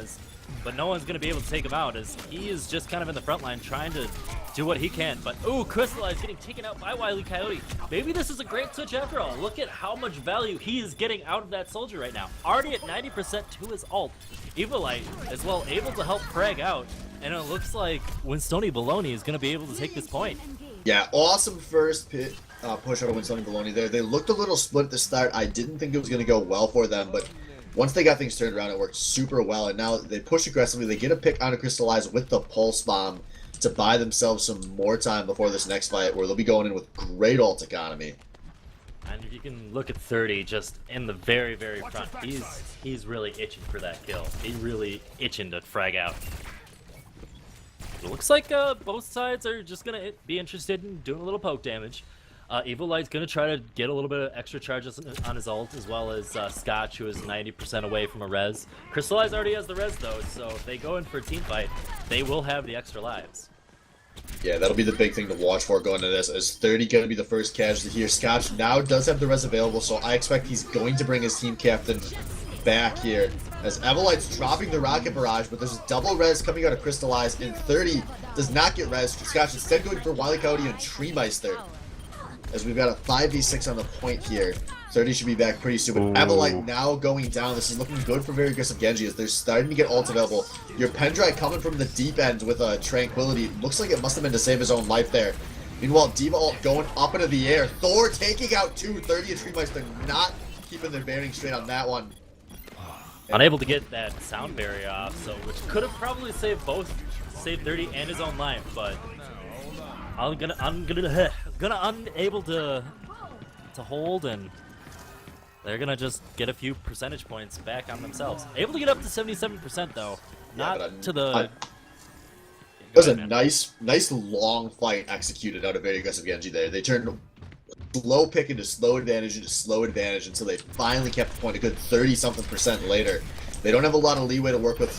But no one's gonna be able to take him out, as he is just kind of in the front line trying to do what he can. But ooh, Crystallize getting taken out by Wily Coyote. Maybe this is a great switch after all. Look at how much value he is getting out of that Soldier right now. Already at 90% to his ult. Evilite as well, able to help frag out. And it looks like Winstony Baloney is going to be able to take this point.
Yeah, awesome first push out of Winstony Baloney there. They looked a little split at the start. I didn't think it was going to go well for them, but once they got things turned around, it worked super well. And now they push aggressively. They get a pick on a Crystallize with the Pulse Bomb to buy themselves some more time before this next fight, where they'll be going in with great ult economy.
And if you can look at 30 just in the very, very front, he's really itching for that kill. He's really itching to frag out. It looks like both sides are just going to be interested in doing a little poke damage. Evilite's going to try to get a little bit of extra charges on his ult, as well as Scotch, who is 90% away from a res. Crystallize already has the res, though, so if they go in for a team fight, they will have the extra lives.
Yeah, that'll be the big thing to watch for going into this. Is 30 going to be the first casualty here? Scotch now does have the res available, so I expect he's going to bring his team captain back here. As Evelite's dropping the rocket barrage, but there's a double res coming out of Crystallize, and 30 does not get res. Scotch instead going for Wily Coyote and Treemeister. As we've got a 5v6 on the point here. 30 should be back pretty soon. But Evelite now going down. This is looking good for very aggressive Genji, as they're starting to get ults available. Your Pendrai coming from the deep end with a Tranquility. Looks like it must have been to save his own life there. Meanwhile, Diva ult going up into the air. Thor taking out 2. 30 and Treemeister not keeping their bearing straight on that one.
Unable to get that sound barrier off, so which could have probably saved 30 and his own life, but I'm gonna unable to hold, and they're gonna just get a few percentage points back on themselves. Able to get up to 77% though, not to the.
It was a nice long fight executed out of very aggressive Genji there. They turned slow pick into slow advantage until they finally kept the point a good 30-something% later. They don't have a lot of leeway to work with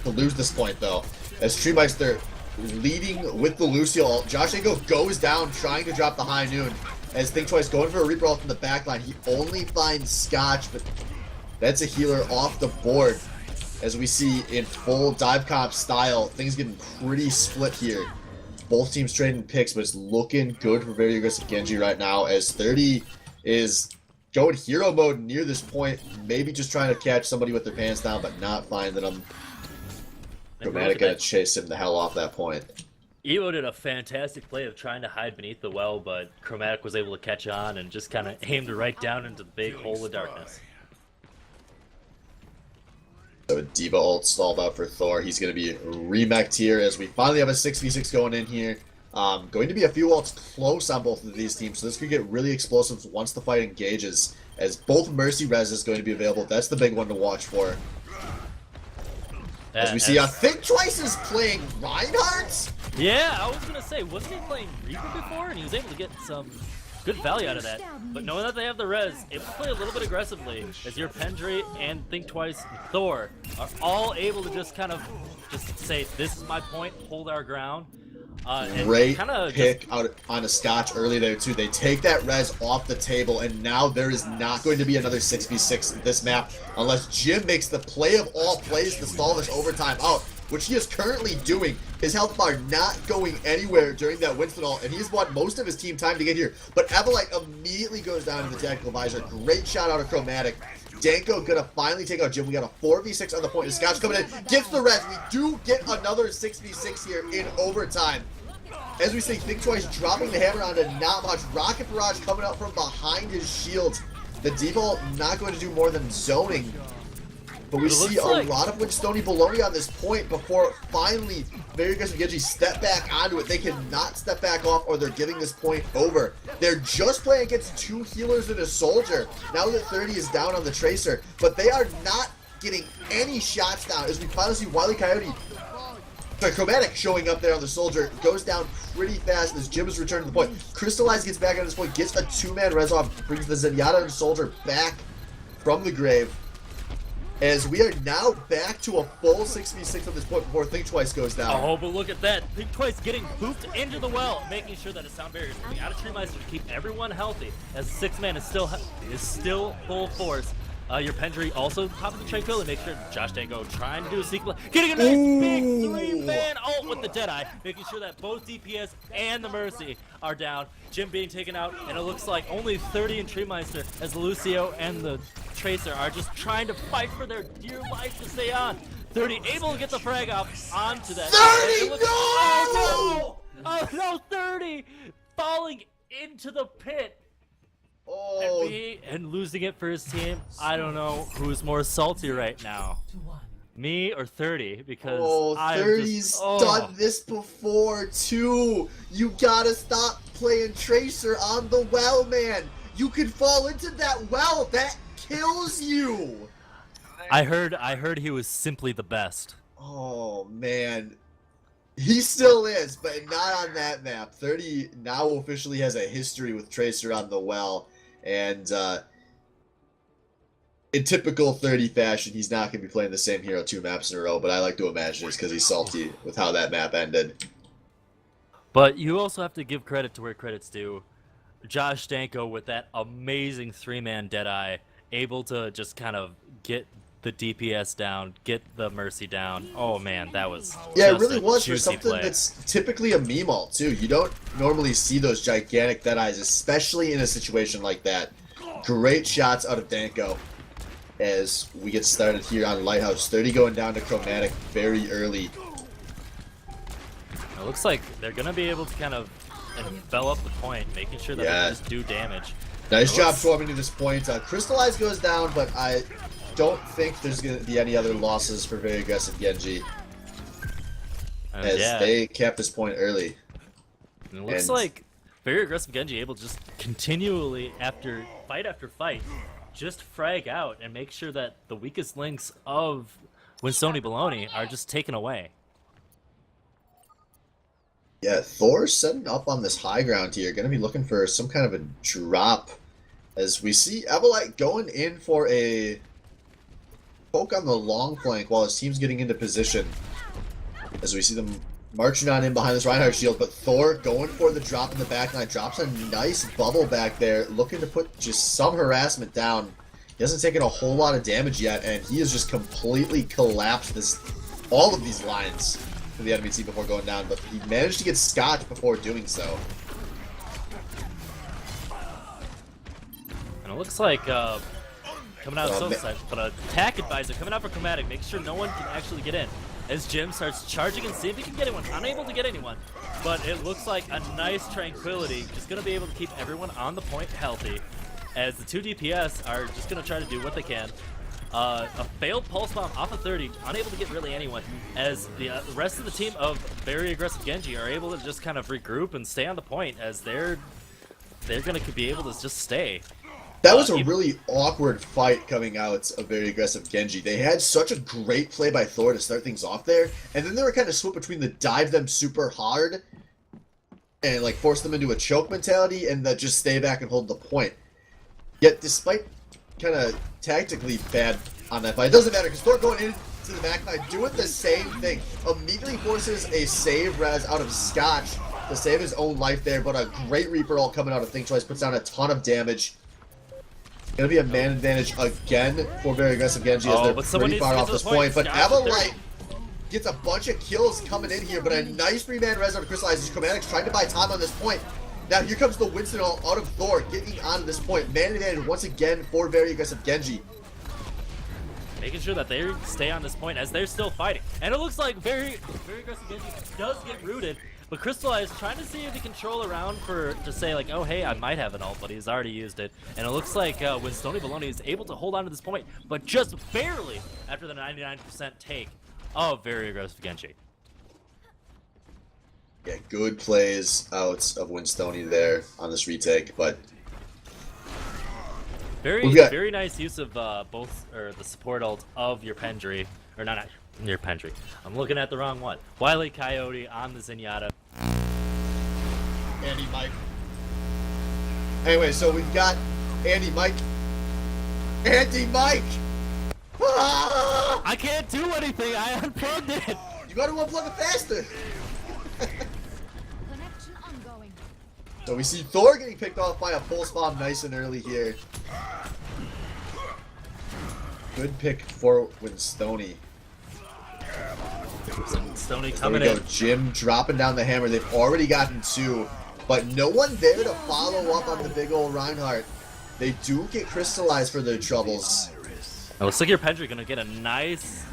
to lose this point though. As Treemeister leading with the Lucio ult, Josh Danko goes down trying to drop the high noon. As Think Twice going for a Reaper ult from the backline, he only finds Scotch, but that's a healer off the board. As we see in full dive comp style, things getting pretty split here. Both teams trading picks, but it's looking good for very aggressive Genji right now, as 30 is going hero mode near this point, maybe just trying to catch somebody with their pants down, but not finding them. Chromatic gonna chase him the hell off that point.
Evo did a fantastic play of trying to hide beneath the well, but Chromatic was able to catch on and just kind of aimed right down into the big hole of darkness.
So a Diva ult stalled out for Thor. He's going to be remeked here as we finally have a 6v6 going in here. Going to be a few ults close on both of these teams, so this could get really explosive once the fight engages, as both Mercy Res is going to be available. That's the big one to watch for. As we see, I think Twice is playing Reinhardt?
Yeah, I was going to say, wasn't he playing Reaper before? And he was able to get some good value out of that. But knowing that they have the res, able to play a little bit aggressively, as your Pendry and Think Twice and Thor are all able to just kind of just say, this is my point, hold our ground.
Great pick out on a Scotch early there too. They take that res off the table, and now there is not going to be another 6v6 in this map unless Jim makes the play of all plays to stall this overtime out, which he is currently doing. His health bar not going anywhere during that Winston ult, and he's bought most of his team time to get here. But Evelite immediately goes down in the tactical visor. Great shot out of Chromatic. Danko gonna finally take out Jim. We got a 4v6 on the point. Scotch coming in, gets the res. We do get another 6v6 here in overtime. As we say, Think Twice dropping the hammer onto not much. Rocket Barrage coming out from behind his shields. The D-ball not going to do more than zoning. But we
It
see
looks
a
like-
lot of Winstoni Bologna on this point before finally very aggressive Genji step back onto it. They cannot step back off or they're giving this point over. They're just playing against 2 healers and a soldier. Now that 30 is down on the Tracer, but they are not getting any shots down as we finally see Wile E. Coyote. Sorry, Chromatic showing up there on the soldier, goes down pretty fast as Jim is returning to the point. Crystallize gets back on this point, gets a 2-man res off, brings the Zenyatta and soldier back from the grave. As we are now back to a full 6v6 at this point before Think Twice goes down.
Oh, but look at that. Think Twice getting booped into the well, making sure that a sound barrier is coming out of Tree Meister to keep everyone healthy as the 6-man is still full force. Your Pendry also top of the Tranquility, make sure Josh Dango trying to do a sequel, getting a nice big 3-man ult with the Deadeye, making sure that both DPS and the Mercy are down. Jim being taken out, and it looks like only 30 in Tree Meister as Lucio and the Tracer are just trying to fight for their dear life to stay on. 30 able to get the frag off onto that.
30,
Looks,
no!
Oh no! Oh no, 30 falling into the pit.
Oh,
And losing it for his team. I don't know who's more salty right now. Me or 30, because
oh,
I'm
30's
just, oh.
done this before too. You gotta stop playing Tracer on the well, man. You can fall into that well. That kills you.
I heard he was simply the best.
Oh man, he still is, but not on that map. 30 now officially has a history with Tracer on the well, and in typical 30 fashion, he's not going to be playing the same hero 2 maps in a row, but I like to imagine it's because he's salty with how that map ended.
But you also have to give credit to where credit's due. Josh Danko with that amazing 3-man Deadeye, able to just kind of get the DPS down, get the Mercy down. Oh man, that was
Yeah, it
just
really
a
was for
juicy
something
play.
that's typically a meme ult too. You don't normally see those gigantic Deadeyes, especially in a situation like that. Great shots out of Danko as we get started here on Lighthouse. 30 going down to Chromatic very early.
It looks like they're gonna be able to kind of envelop the point, making sure that they
Yeah.
can just do damage.
Nice job swarming to this point. Crystallize goes down, but I don't think there's going to be any other losses for very aggressive Genji as
Yeah,
they capped this point early.
and it looks
and-
like very aggressive Genji able to just continually after fight, just frag out and make sure that the weakest links of Winsoni Baloney are just taken away.
Yeah, Thor setting up on this high ground here, going to be looking for some kind of a drop as we see Evelite going in for a poke on the long flank while his team's getting into position. As we see them marching on in behind this Reinhardt shield, but Thor going for the drop in the backline, drops a nice bubble back there, looking to put just some harassment down. He hasn't taken a whole lot of damage yet, and he has just completely collapsed all of these lines for the enemy team before going down, but he managed to get scotched before doing so.
And it looks like coming out of
Oh,
Soul Side, but an attack advisor coming out for Chromatic, make sure no one can actually get in. As Jim starts charging and see if he can get anyone. Unable to get anyone, but it looks like a nice Tranquility, just going to be able to keep everyone on the point healthy, as the 2 DPS are just going to try to do what they can. A failed Pulse Bomb off of 30, unable to get really anyone, as the rest of the team of very aggressive Genji are able to just kind of regroup and stay on the point, as they're going to be able to just stay.
That was a really awkward fight coming out of very aggressive Genji. They had such a great play by Thor to start things off there, and then they were kind of split between the dive them super hard and like force them into a choke mentality and the just stay back and hold the point. Yet despite kind of tactically bad on that fight, it doesn't matter because Thor going into the backline doing the same thing. Immediately forces a save res out of Scotch to save his own life there, but a great Reaper all coming out of Think Twice, puts down a ton of damage. Gonna be a man advantage again for very aggressive Genji as
but
they're
someone
pretty
needs
far
to
off
get
this
to the point.
point. But
Scotch with
Evelite gets a bunch of kills coming in here, but a nice 3-man res out of Crystallize. Chromatic's trying to buy time on this point. Now here comes the Winston ult out of Thor getting onto this point. Man advantage once again for very aggressive Genji.
Making sure that they stay on this point as they're still fighting. And it looks like very aggressive Genji does get rooted. But Crystallize trying to see if he can troll around to say like, oh hey, I might have an ult, but he's already used it. And it looks like when Stony Baloney is able to hold on to this point, but just barely after the 99% take of very aggressive Genji.
Yeah, good plays out of Winstony there on this retake, but
very nice use of both the support ult of your Pendry, or not your Pendry. I'm looking at the wrong one. Wily Coyote on the Zenyatta.
Andy Mike. Anyway, so we've got Andy Mike. Andy Mike! Ah!
I can't do anything. I unplugged it.
You gotta unplug it faster.
Connection ongoing.
So we see Thor getting picked off by a pulse bomb nice and early here. Good pick for Winstony.
Stony
There we
coming
go,
in.
Jim dropping down the hammer. They've already gotten 2, but no one there to follow up on the big old Reinhardt. They do get crystallized for their troubles.
It looks like your Pendry gonna get a nice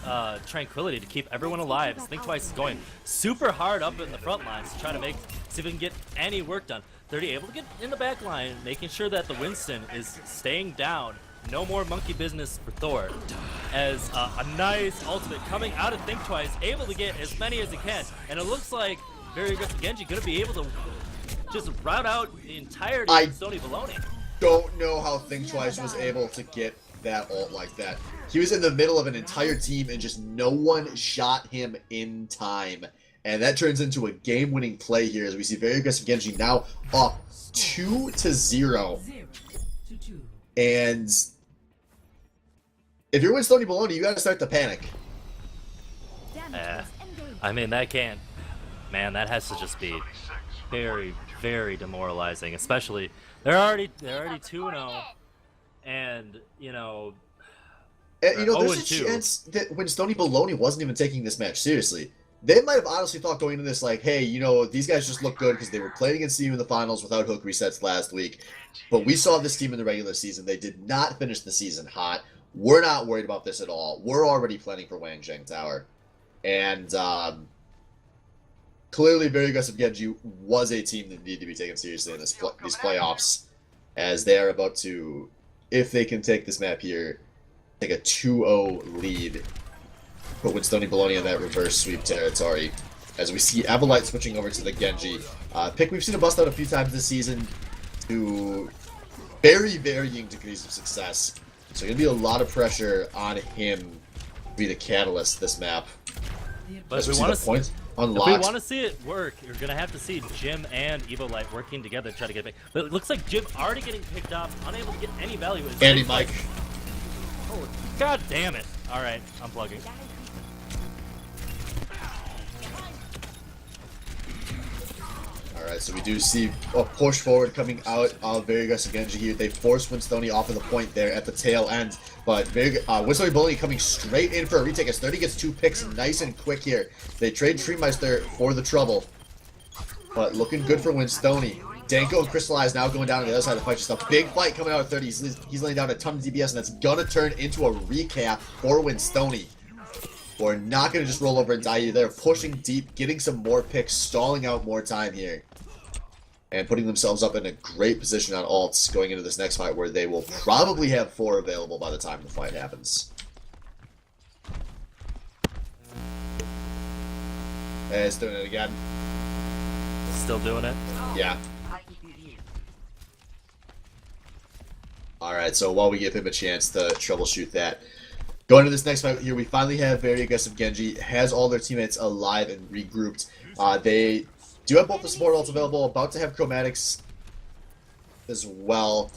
tranquility to keep everyone alive. Think Twice is going super hard up in the front lines to try to see if we can get any work done. 30 able to get in the back line, making sure that the Winston is staying down. No more monkey business for Thor. As a nice ultimate coming out of Think Twice, able to get as many as he can. And it looks like very aggressive Genji gonna be able to just route out the entirety of Stony Baloney.
Don't know how Think Twice was able to get that ult like that. He was in the middle of an entire team and just no one shot him in time. And that turns into a game-winning play here as we see very aggressive Genji now up 2-0. And if you're with Stony Baloney, you gotta start to panic.
I mean, that can't... Man, that has to just be very, very demoralizing. Especially, they're already 2-0. And, you know...
And, you know, there's a
0-2.
chance that when Stony Baloney wasn't even taking this match seriously, they might have honestly thought going into this like, hey, you know, these guys just look good because they were playing against you in the finals without hook resets last week. But we saw this team in the regular season. They did not finish the season hot. We're not worried about this at all. We're already planning for Wang Zheng Tower. And clearly very aggressive Genji was a team that needed to be taken seriously in these playoffs, as they are about to, if they can take this map here, take a 2-0 lead. But with Stony Baloney in that reverse sweep territory, as we see Evelite switching over to the Genji. Pick we've seen him bust out a few times this season to very varying degrees of success. So going to be a lot of pressure on him to be the catalyst this map.
But
As
if
we
we want
see
to
the point unlocked.
If we want to see it work, you're going to have to see Jim and EvoLite working together to try to get it back. But it looks like Jim already getting picked up, unable to get any value.
Andy Mike.
Oh, God damn it. All right, I'm plugging.
Alright, so we do see a push forward coming out of very aggressive Genji here. They force Winstony off of the point there at the tail end. But Winstony Bully coming straight in for a retake as 30 gets 2 picks nice and quick here. They trade Treemeister for the trouble. But looking good for Winstony. Danko and Crystallize now going down to the other side of the fight. Just a big fight coming out of 30. He's laying down a ton of DPS, and that's gonna turn into a recap for Winstony. We're not gonna just roll over and die here. They're pushing deep, getting some more picks, stalling out more time here. And putting themselves up in a great position on ults going into this next fight where they will probably have 4 available by the time the fight happens. And it's doing it again.
Still doing it?
Yeah. Alright, so while we give him a chance to troubleshoot that, going into this next fight here, we finally have very aggressive Genji, has all their teammates alive and regrouped. They do have both the support ults available, about to have chromatics as well,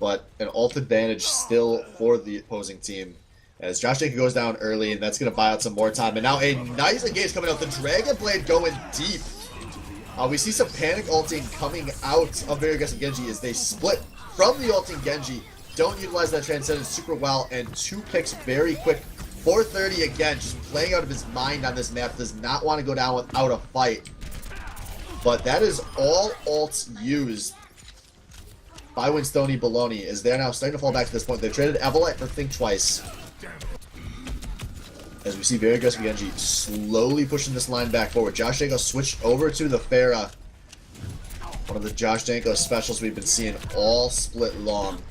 but an ult advantage still for the opposing team. As Josh Jacob goes down early, and that's going to buy out some more time. And now a nice engage coming out, the Dragon Blade going deep. We see some panic ulting coming out of very aggressive Genji as they split from the ulting Genji. Don't utilize that Transcendence super well, and 2 picks very quick. 430 again, just playing out of his mind on this map. Does not want to go down without a fight. But that is all ults used by Winstony Baloney, as they're now starting to fall back to this point. They traded Evelite for Think Twice. As we see very aggressive Genji slowly pushing this line back forward. Josh Danko switched over to the Pharah. One of the Josh Danko specials we've been seeing all split long.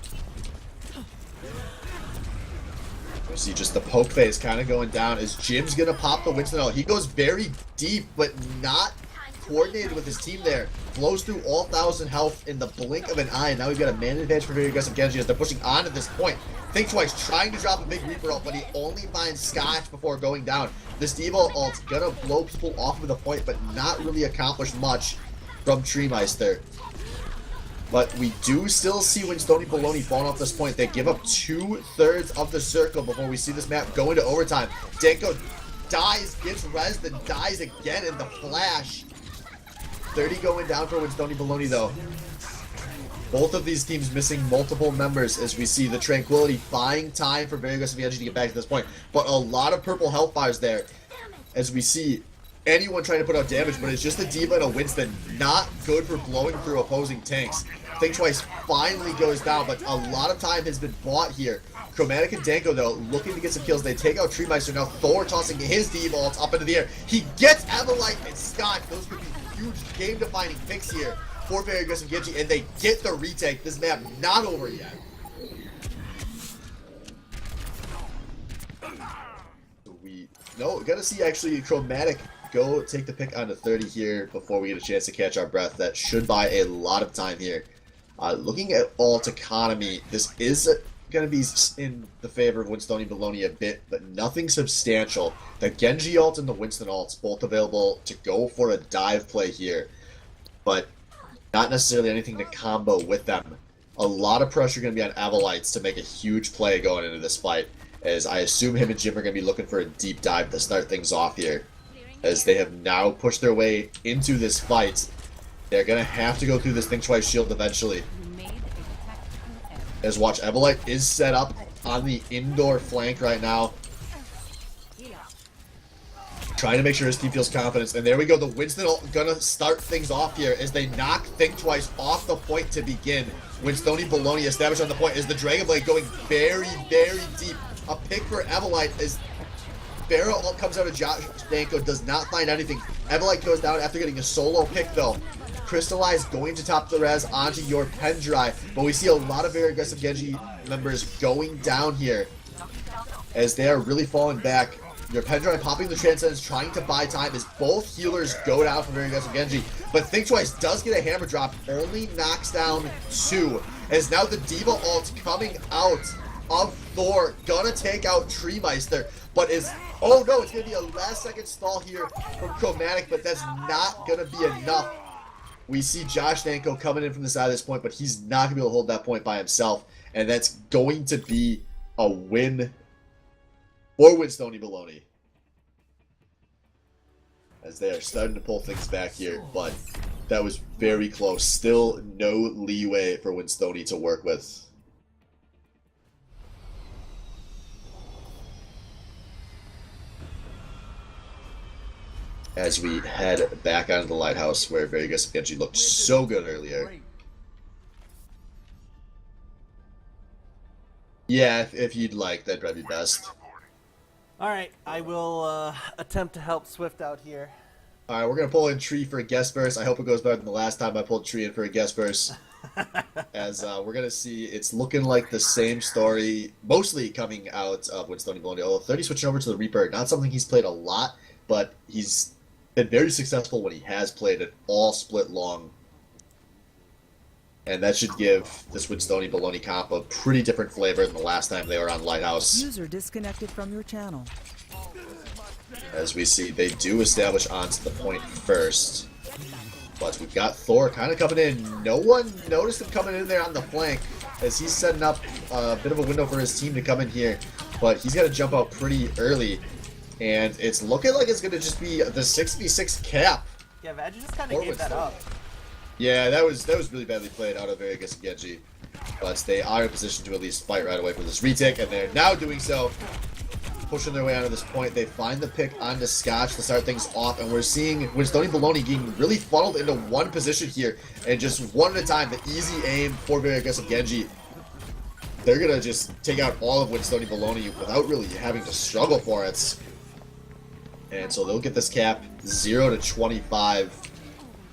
We see just the poke phase kind of going down as Jim's going to pop the Winston ult. He goes very deep, but not coordinated with his team there. Flows through all 1,000 health in the blink of an eye. And now we've got a man advantage for very aggressive Genji as they're pushing on at this point. Think Twice trying to drop a big Reaper ult, but he only finds Scotch before going down. This Devo ult's gonna blow people off of the point, but not really accomplish much from Treemeister. But we do still see Winstoni Baloney falling off this point. They give up 2/3 of the circle before we see this map go into overtime. Danko dies, gets rezzed, and dies again in the flash. 30 going down for Winstoni Baloney though. Both of these teams missing multiple members as we see the Tranquility buying time for very aggressive Genji to get back to this point. But a lot of purple health bars there as we see anyone trying to put out damage, but it's just a D.Va and a Winston. Not good for blowing through opposing tanks. Think Twice finally goes down, but a lot of time has been bought here. Chromatic and Danko, though, looking to get some kills. They take out Treemeister. Now Thor tossing his D.Va ults up into the air. He gets Everlight and Scott. Those could be huge game-defining picks here for very aggressive Genji, and they get the retake. This map not over yet. We gotta see actually Chromatic go take the pick onto 30 here before we get a chance to catch our breath. That should buy a lot of time here. Looking at ult economy, this is going to be in the favor of Winstoni Baloney a bit, but nothing substantial. The Genji ult and the Winston ults both available to go for a dive play here, but not necessarily anything to combo with them. A lot of pressure going to be on Avalites to make a huge play going into this fight, as I assume him and Jim are going to be looking for a deep dive to start things off here, as they have now pushed their way into this fight. They're going to have to go through this Think Twice shield eventually. As watch, Everlight is set up on the indoor flank right now, trying to make sure his team feels confidence. And there we go, the Winston gonna start things off here as they knock Think Twice off the point to begin. Winstoni Baloney established on the point as the Dragon Blade going very, very deep. A pick for Everlight as Barrel ult comes out of Josh Danko, does not find anything. Everlight goes down after getting a solo pick though. Crystallize going to top the res onto your pen dry, but we see a lot of very aggressive Genji members going down here as they are really falling back. Your pen dry popping the Transcendence, trying to buy time as both healers go down for very aggressive Genji, but Think Twice does get a hammer drop, only knocks down 2, as now the D.Va ult coming out of Thor, gonna take out Treemeister, but is, oh no, it's gonna be a last second stall here from Chromatic, but that's not gonna be enough. We see Josh Danko coming in from the side of this point, but he's not going to be able to hold that point by himself. And that's going to be a win for Winstoni Baloney, as they are starting to pull things back here. But that was very close. Still no leeway for Winstoni to work with. As we head back onto the lighthouse where very aggressive Genji looked so good earlier. Yeah, if you'd like, that'd probably be best.
Alright, I will attempt to help Swift out here.
Alright, we're going to pull in Tree for a guest verse. I hope it goes better than the last time I pulled Tree in for a guest verse. As we're going to see, it's looking like the same story, mostly coming out of Winstoni Baloney. Although 30 switching over to the Reaper, not something he's played a lot, but he's been very successful when he has played it all split long. And that should give this Winstoni Baloney comp a pretty different flavor than the last time they were on Lighthouse.
User disconnected from your channel.
As we see, they do establish onto the point first. But we've got Thor kind of coming in. No one noticed him coming in there on the flank as he's setting up a bit of a window for his team to come in here. But he's got to jump out pretty early. And it's looking like it's going to just be the 6v6 cap.
Yeah, Vag just kind of gave that up.
Yeah, that was really badly played out of very aggressive Genji. But they are in position to at least fight right away for this retake, and they're now doing so. Pushing their way onto this point. They find the pick onto Scotch to start things off, and we're seeing Winstoni Baloney getting really funneled into one position here, and just one at a time, the easy aim for very aggressive Genji. They're going to just take out all of Winstoni Baloney without really having to struggle for it. And so they'll get this cap 0 to 25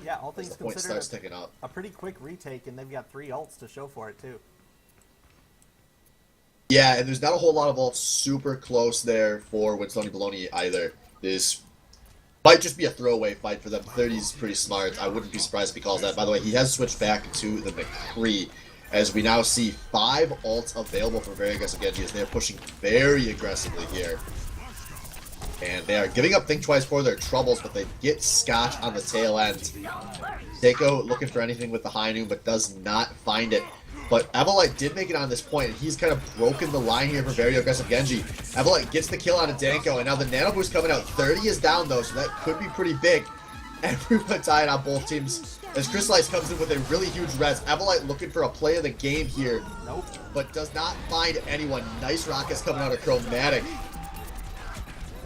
Yeah, all
as
things
the point
considered,
starts ticking up.
a pretty quick retake, and they've got 3 ults to show for it too.
Yeah, and there's not a whole lot of ults super close there for Winstone Baloney either. This might just be a throwaway fight for them. 30's pretty smart. I wouldn't be surprised if he calls that. By the way, he has switched back to the McCree, as we now see 5 ults available for very aggressive Genji as they're pushing very aggressively here. And they are giving up Think Twice for their troubles, but they get Scotch on the tail end. Seiko looking for anything with the high noon, but does not find it. But Evolite did make it on this point, and he's kind of broken the line here for very aggressive Genji. Evolite gets the kill on a Danko, and now the Nano Boost coming out. 30 is down, though, so that could be pretty big. Everyone tied on both teams as Crystallize comes in with a really huge res. Evolite looking for a play of the game here,
Nope.
but does not find anyone. Nice rockets coming out of Chromatic.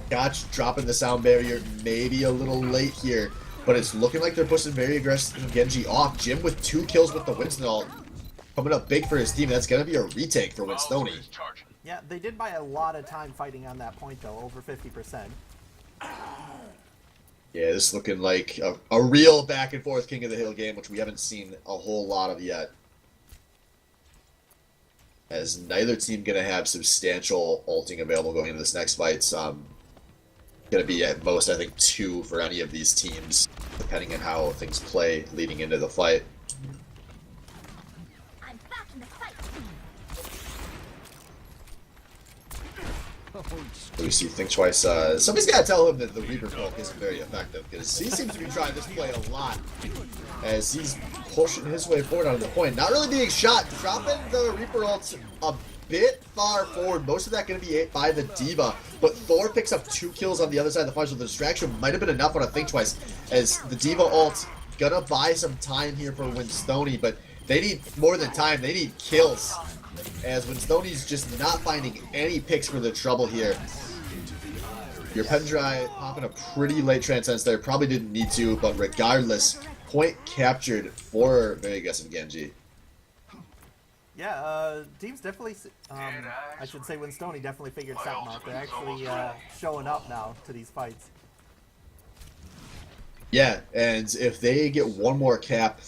Gotch dropping the sound barrier, maybe a little late here, but it's looking like they're pushing very aggressive Genji off. Jim with 2 kills with the Winston ult. Coming up big for his team. That's going to be a retake for Winstone.
Yeah, they did buy a lot of time fighting on that point though, over 50%.
Yeah, this is looking like a real back and forth King of the Hill game, which we haven't seen a whole lot of yet. As neither team going to have substantial ulting available going into this next fight. Going to be at most, I think, 2 for any of these teams, depending on how things play leading into the fight.
I'm back in the fight.
So we see Think Twice. Somebody's got to tell him that the Reaper poke isn't very effective, because he seems to be trying this play a lot as he's pushing his way forward on the point. Not really being shot, dropping the Reaper ult a bit far forward. Most of that going to be by the D.Va, but Thor picks up 2 kills on the other side of the fire, so the distraction might have been enough on a Think Twice, as the D.Va ult gonna buy some time here for Winstone, but they need more than time, they need kills, as Winstone's just not finding any picks for the trouble here. Your Pendry popping a pretty late transcendence there, probably didn't need to, but regardless, point captured for very aggressive Genji.
Yeah, teams definitely, I should say Winstone definitely figured something out. They're actually showing up now to these fights.
Yeah, and if they get one more cap,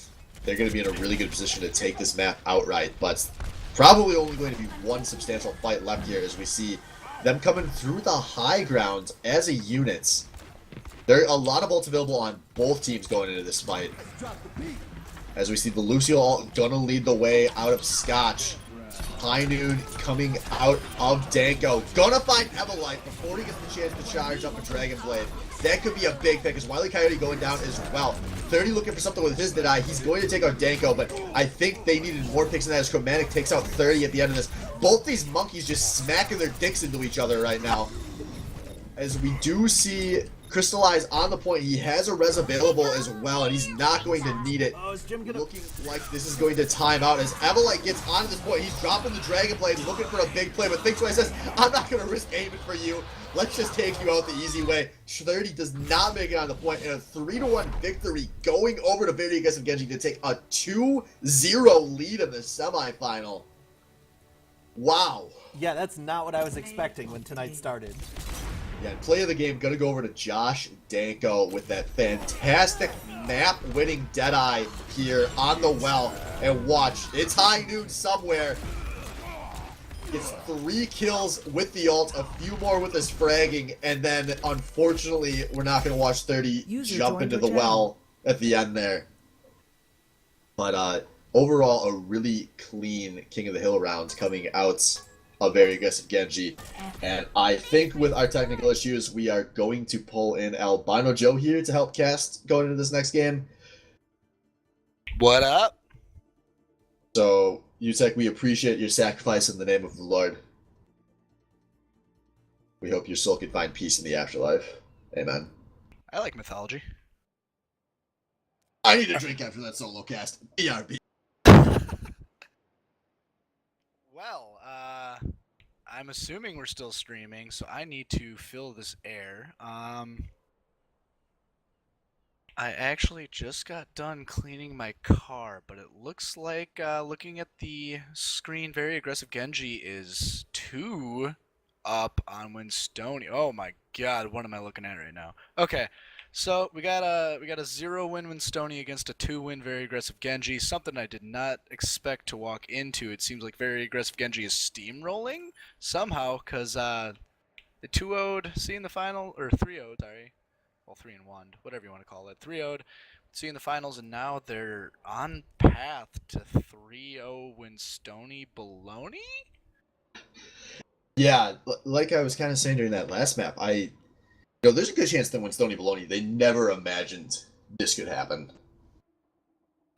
they're going to be in a really good position to take this map outright, but probably only going to be one substantial fight left here as we see them coming through the high ground as a unit. There are a lot of ults available on both teams going into this fight. As we see the Lucio ult gonna lead the way out of Scotch. High Noon coming out of Danko. Gonna find Evolite before he gets the chance to charge up a Dragon Blade. That could be a big pick, as Wile E. Coyote going down as well. 30 looking for something with his Deadeye. He's going to take out Danko, but I think they needed more picks than that as Chromatic takes out 30 at the end of this. Both these monkeys just smacking their dicks into each other right now. As we do see Crystallize on the point. He has a res available as well, and he's not going to need it.
Oh, is Jim gonna...
Looking like this is going to time out as Evolite gets onto this point. He's dropping the Dragon Blade, looking for a big play, but Think Twice says, I'm not going to risk aiming for you. Let's just take you out the easy way. 30 does not make it on the point, and a 3-1 victory going over to very aggressive Genji to take a 2-0 lead in the semifinal. Wow.
Yeah, that's not what I was expecting when tonight started.
Yeah, play of the game, gonna go over to Josh Danko with that fantastic map-winning Deadeye here on the well. And watch, it's high noon somewhere. Gets 3 kills with the ult, a few more with his fragging, and then, unfortunately, we're not gonna watch 30 jump into the well at the end there. But, overall, a really clean King of the Hill round coming out a very aggressive Genji. And I think with our technical issues, we are going to pull in Albino Joe here to help cast going into this next game.
What up?
So, Utek, we appreciate your sacrifice in the name of the Lord. We hope your soul can find peace in the afterlife. Amen.
I like mythology.
I need a drink after that solo cast. BRB.
Well, I'm assuming we're still streaming, so I need to fill this air. I actually just got done cleaning my car, but it looks like, looking at the screen, very aggressive Genji is 2 up on Winstone. Oh my god, what am I looking at right now? Okay, so we got a 0-win Winstone against a 2-win very aggressive Genji. Something I did not expect to walk into. It seems like very aggressive Genji is steamrolling somehow, cause they 2-0'd C in the final, or 3-0'd, sorry. Well, 3-1, whatever you want to call it. 3-0'd C in the finals, and now they're on path to 3-0 Winstone Baloney?
Yeah, like I was kind of saying during that last map, there's a good chance that when Stony Baloney, they never imagined this could happen.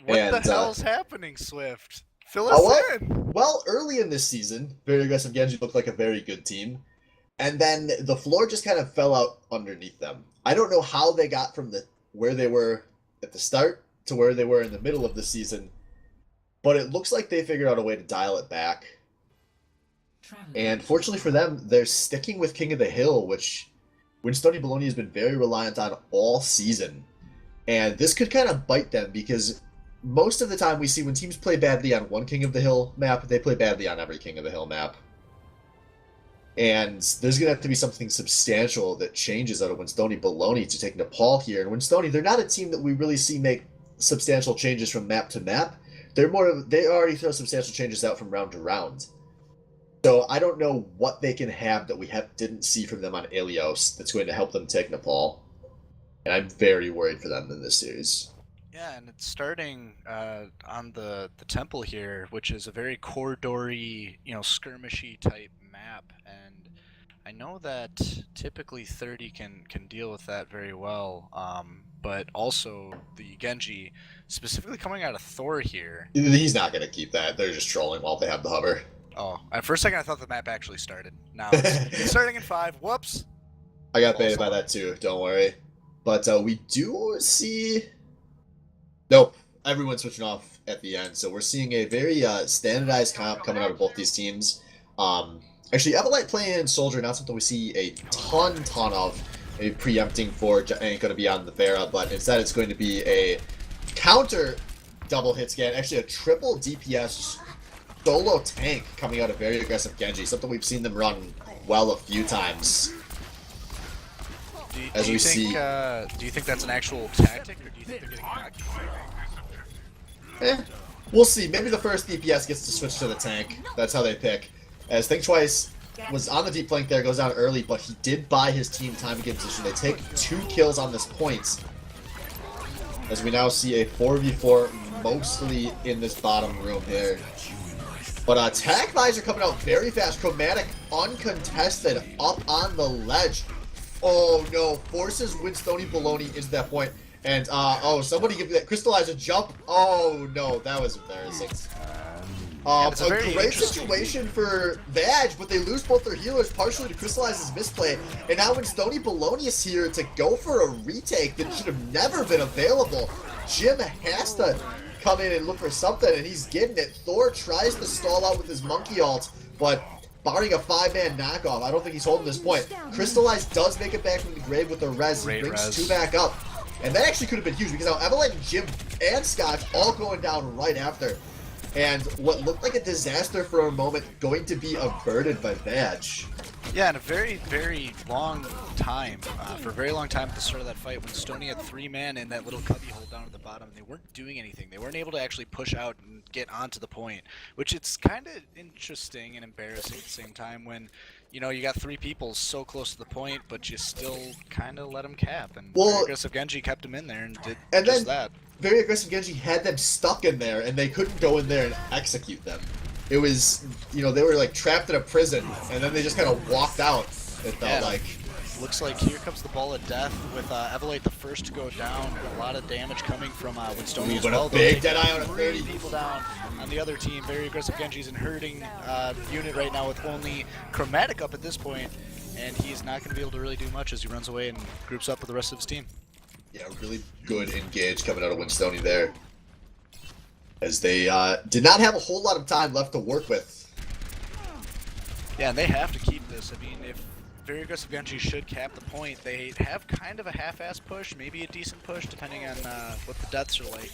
What
And,
the hell's happening, Swift? Fill us in!
Well, early in this season, very aggressive Genji looked like a very good team, and then the floor just kind of fell out underneath them. I don't know how they got from where they were at the start to where they were in the middle of the season, but it looks like they figured out a way to dial it back. And fortunately for them, they're sticking with King of the Hill, which Winstone Baloney has been very reliant on all season. And this could kind of bite them because most of the time we see when teams play badly on one King of the Hill map, they play badly on every King of the Hill map. And there's going to have to be something substantial that changes out of Winstone Baloney to take Nepal here. And Winstone, they're not a team that we really see make substantial changes from map to map. They already throw substantial changes out from round to round. So I don't know what they can have that we didn't see from them on Ilios that's going to help them take Nepal. And I'm very worried for them in this series.
Yeah, and it's starting on the temple here, which is a very corridory, skirmishy type map, and I know that typically 30 can deal with that very well. But also the Genji, specifically coming out of Thor here.
He's not going to keep that. They're just trolling while they have the hover.
Oh, for a second I thought the map actually started. Now it's starting in 5. Whoops.
I got baited by that too. Don't worry. But we do see. Nope. Everyone's switching off at the end. So we're seeing a very standardized comp coming out of both these teams. Actually, Evelite playing Soldier, not something we see a ton of. Maybe preempting for ain't going to be on the Vera, but instead it's going to be a counter double hit scan. Actually, a triple DPS solo tank coming out of very aggressive Genji. Something we've seen them run well a few times.
Do you think that's an actual tactic, or do you think they're getting cocky?
We'll see. Maybe the first DPS gets to switch to the tank. That's how they pick. As Think Twice was on the deep flank there, goes down early, but he did buy his team time to get in position. They take 2 kills on this point. As we now see a 4v4 mostly in this bottom room here. But Attack Visor coming out very fast. Chromatic uncontested up on the ledge. Oh no, forces Winstone Baloney into that point. And, somebody give me that Crystallizer jump. Oh no, that was embarrassing. A great situation for Vag, but they lose both their healers partially to Crystallizer's misplay. And now Winstone Baloney is here to go for a retake that should have never been available. Jim has to come in and look for something, and he's getting it. Thor tries to stall out with his monkey ult, but barring a 5-man knockoff, I don't think he's holding this point. Crystallize does make it back from the grave with the res. He brings 2 back up. And that actually could have been huge because now Evelyn, Jim, and Scotch all going down right after. And what looked like a disaster for a moment going to be averted by Vag.
Yeah, in a very, very long time, for a very long time at the start of that fight, when Stoney had 3 man in that little cubby hole down at the bottom, and they weren't doing anything. They weren't able to actually push out and get onto the point, which it's kind of interesting and embarrassing at the same time when, you got 3 people so close to the point, but you still kind of let them cap. And very aggressive Genji kept them in there and did just that.
Very aggressive Genji had them stuck in there, and they couldn't go in there and execute them. It was, they were like trapped in a prison, and then they just kind of walked out, it felt like.
Looks like here comes the ball of death with Evelite the first to go down. A lot of damage coming from Winstone as well.
A big Deadeye on a 30.
People down on the other team. Very aggressive Genji's in hurting unit right now with only Chromatic up at this point, and he's not going to be able to really do much as he runs away and groups up with the rest of his team.
Yeah, really good engage coming out of Winstone there. As they did not have a whole lot of time left to work with.
Yeah, and they have to keep this. I mean, if very aggressive Genji should cap the point, they have kind of a half-ass push, maybe a decent push, depending on what the deaths are like.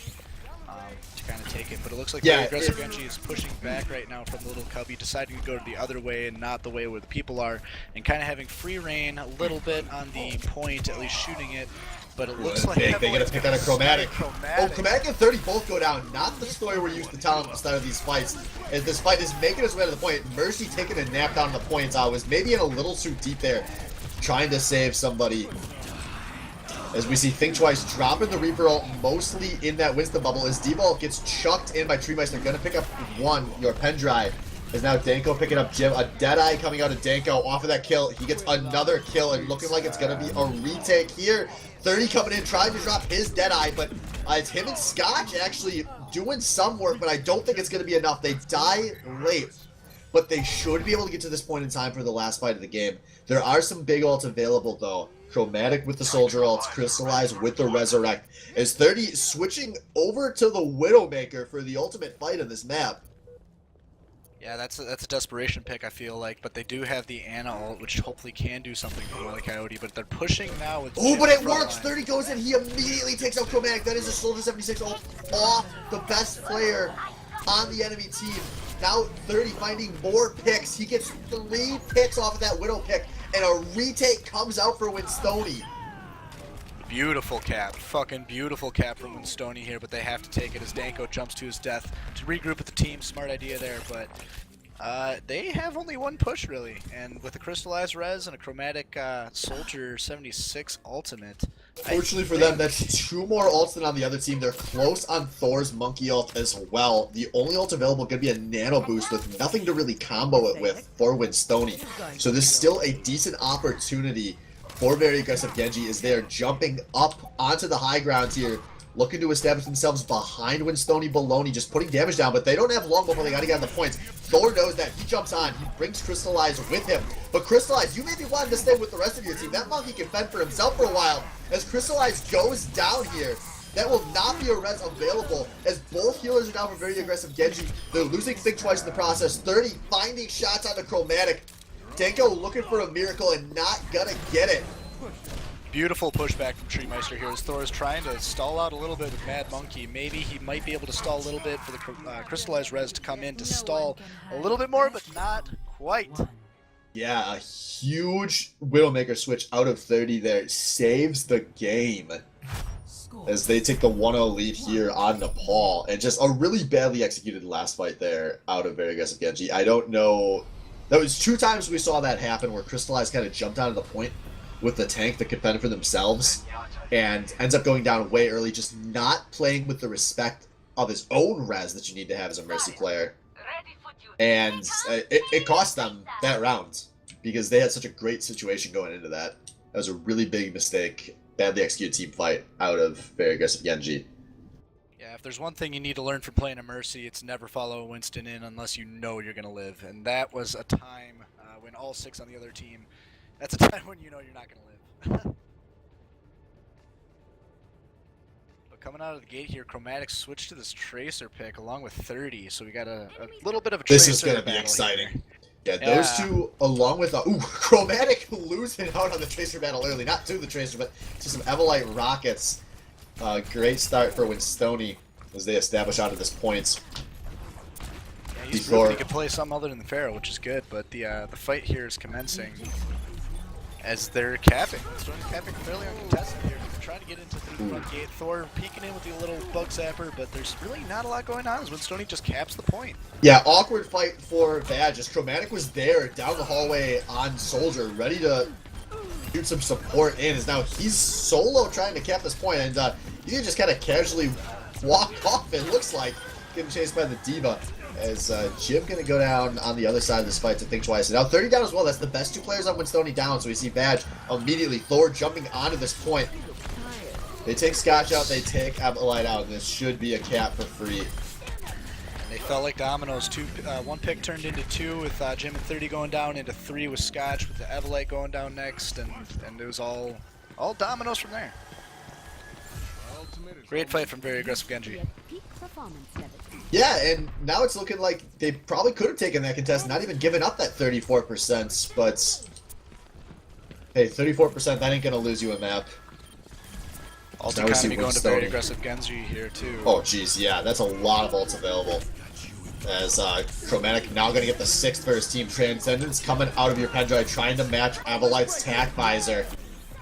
to kind of take it. But it looks like
Yeah,
very aggressive Genji is pushing back right now from the little cubby, deciding to go the other way and not the way where the people are, and kind of having free reign a little bit on the point, at least shooting it. But it looks like
They're gonna pick out a Chromatic.
Chromatic.
Oh, Chromatic and 30 both go down. Not the story we're used to telling at the start of these fights. As this fight is making its way to the point, Mercy taking a nap down the points. I was maybe in a little too deep there, trying to save somebody. As we see Think Twice dropping the Reaper ult mostly in that Winston bubble. As D-Ball gets chucked in by Treemeister, gonna pick up one. Your Pendry is now Danko picking up Jim. A Deadeye coming out of Danko off of that kill. He gets another kill and looking like it's gonna be a retake here. 30 coming in, trying to drop his Deadeye, but it's him and Scotch actually doing some work, but I don't think it's gonna be enough. They die late, but they should be able to get to this point in time for the last fight of the game. There are some big ults available though. Chromatic with the Soldier ults, Crystallize with the Resurrect. As 30 switching over to the Widowmaker for the ultimate fight in this map.
Yeah, that's a desperation pick, I feel like, but they do have the Ana ult, which hopefully can do something for Wile E. Coyote, but they're pushing now with
Oh,
Jim
but it
front
works!
line.
30 goes in, he immediately takes out Chromatic. That is a Soldier 76 ult off the best player on the enemy team. Now 30 finding more picks. He gets 3 picks off of that Widow pick, and a retake comes out for Winstony.
Beautiful cap, fucking beautiful cap from Winstony here, but they have to take it as Danko jumps to his death to regroup with the team. Smart idea there, but they have only one push really, and with a Crystallized Res and a Chromatic Soldier 76 ultimate.
Fortunately for them, that's 2 more ults than on the other team. They're close on Thor's Monkey ult as well. The only ult available could be a Nano Boost with nothing to really combo it with for Winstony. So this is still a decent opportunity for very aggressive Genji as they are jumping up onto the high ground here, looking to establish themselves behind Winstony Baloney, just putting damage down, but they don't have longbow, but they gotta get on the points. Thor knows that. He jumps on. He brings Crystallize with him. But Crystallize, you may be wanting to stay with the rest of your team. That monkey can fend for himself for a while. As Crystallize goes down here, that will not be a res available as both healers are down for very aggressive Genji. They're losing Think Twice in the process. 30 finding shots on the Chromatic. Danko looking for a miracle and not gonna get it.
Beautiful pushback from Treemeister here as Thor is trying to stall out a little bit with Mad Monkey. Maybe he might be able to stall a little bit for the Crystallized Res to come in to stall a little bit more, but not quite.
Yeah, a huge Widowmaker switch out of 30 there saves the game as they take the 1-0 lead here on Nepal, and just a really badly executed last fight there out of very aggressive Genji. I don't know. That was 2 times we saw that happen where Crystallized kind of jumped out of the point with the tank that could fend for themselves and ends up going down way early, just not playing with the respect of his own res that you need to have as a Mercy player. And it cost them that round because they had such a great situation going into that. That was a really big mistake, badly executed team fight out of very aggressive Genji.
Yeah, if there's one thing you need to learn from playing a Mercy, it's never follow Winston in unless you know you're going to live. And that was a time when all 6 on the other team, that's a time when you know you're not going to live. But coming out of the gate here, Chromatic switched to this Tracer pick along with 30, so we got a little bit of a Tracer
This is going to be
battle
exciting.
here.
Yeah, those two along with Chromatic losing out on the Tracer battle early. Not to the Tracer, but to some Evolite rockets. Great start for Winstony as they establish out of this point.
Yeah, he's proven he could play something other than the Pharaoh, which is good, but the fight here is commencing as they're capping. Winstony's capping fairly uncontested here. They're trying to get into the front gate. Thor peeking in with the little bug zapper, but there's really not a lot going on as Winstony just caps the point.
Yeah, awkward fight for Badge as Chromatic was there down the hallway on Soldier, ready to shoot some support in, as now he's solo trying to cap this point, and he can just kind of casually walk off, it looks like, getting chased by the Diva, as Jim gonna go down on the other side of this fight to Think Twice. And now 30 down as well. That's the best 2 players on Winstony down, so we see Badge immediately. Thor jumping onto this point. They take Scotch out, they take Evolite out, and this should be a cap for free.
And they felt like dominoes. 1 pick turned into 2 with Jim and 30 going down, into 3 with Scotch, with the Evolite going down next, and it was all dominoes from there. Great fight from very aggressive Genji.
Yeah, and now it's looking like they probably could have taken that contest, not even given up that 34%, but hey, 34%, that ain't gonna lose you a map.
Also
now we
kind
see
of be going to very
Winstone.
aggressive Genji here too.
Oh, jeez, yeah, that's a lot of ults available. As Chromatic now going to get the 6th for his team. Transcendence coming out of your Pendrive, trying to match Avalite's Tac Visor.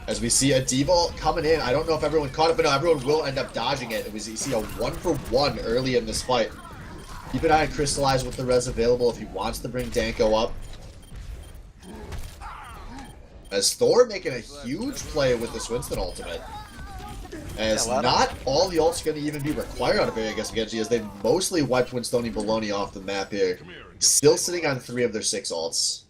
As we see a D-Vault coming in. I don't know if everyone caught it, but no, everyone will end up dodging it. You see a 1-for-1 early in this fight. Keep an eye on Crystallize with the res available if he wants to bring Danko up. As Thor making a huge play with this Winston ultimate. As not all the ults are going to even be required on a very aggressive Genji, as they mostly wiped Winstone Baloney off the map here. Still sitting on 3 of their 6 ults.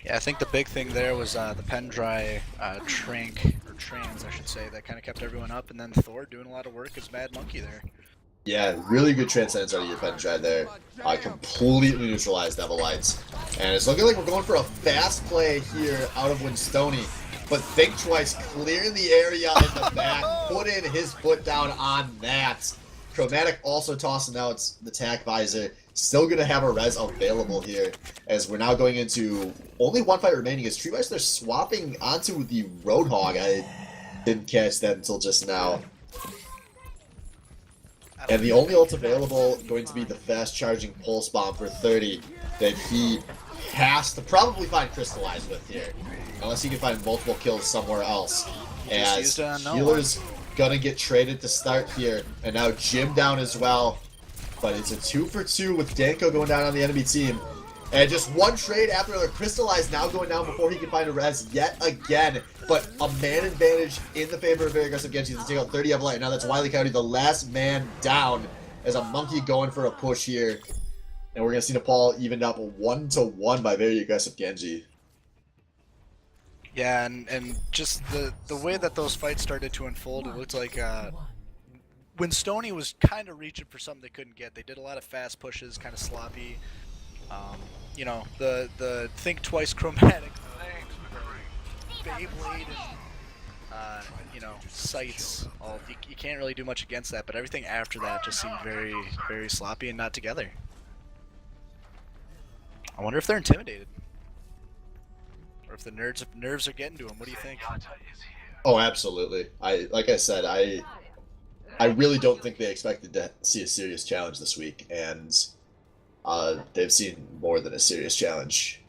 Yeah, I think the big thing there was the Pendry Trank, or Trans I should say, that kind of kept everyone up, and then Thor doing a lot of work as Mad Monkey there.
Yeah, really good Transcendence out of your Pendrive there. Completely neutralized Evelites. And it's looking like we're going for a fast play here out of Winstone. But think twice, clear the area in the back, put in his foot down on that. Chromatic also tossing out the Tac Visor. Still going to have a res available here, as we're now going into only 1 fight remaining. As Treevice, they're swapping onto the Roadhog. I didn't catch that until just now. And the only ult available going to be the fast charging Pulse Bomb for 30 that he has to probably find Crystallize with here. Unless he can find multiple kills somewhere else. As Healer's gonna get traded to start here. And now Jim down as well. But it's a 2-for-2 with Danko going down on the enemy team. And just one trade after another. Crystallize now going down before he can find a res yet again. But a man advantage in the favor of very aggressive Genji to take out 30 Evelite. Now that's Wily Coyote, the last man down, as a Monkey going for a push here. And we're going to see Nepal evened up 1-1 by very aggressive Genji.
Yeah, and just the way that those fights started to unfold, it looked like when Stoney was kind of reaching for something they couldn't get. They did a lot of fast pushes, kind of sloppy. You know, the think twice chromatic Beyblade and you know, sights. You can't really do much against that, but everything after that just seemed very, very sloppy and not together. I wonder if they're intimidated, or if the nerves are getting to them. What do you think?
Oh, absolutely. Like I said, I really don't think they expected to see a serious challenge this week, and they've seen more than a serious challenge.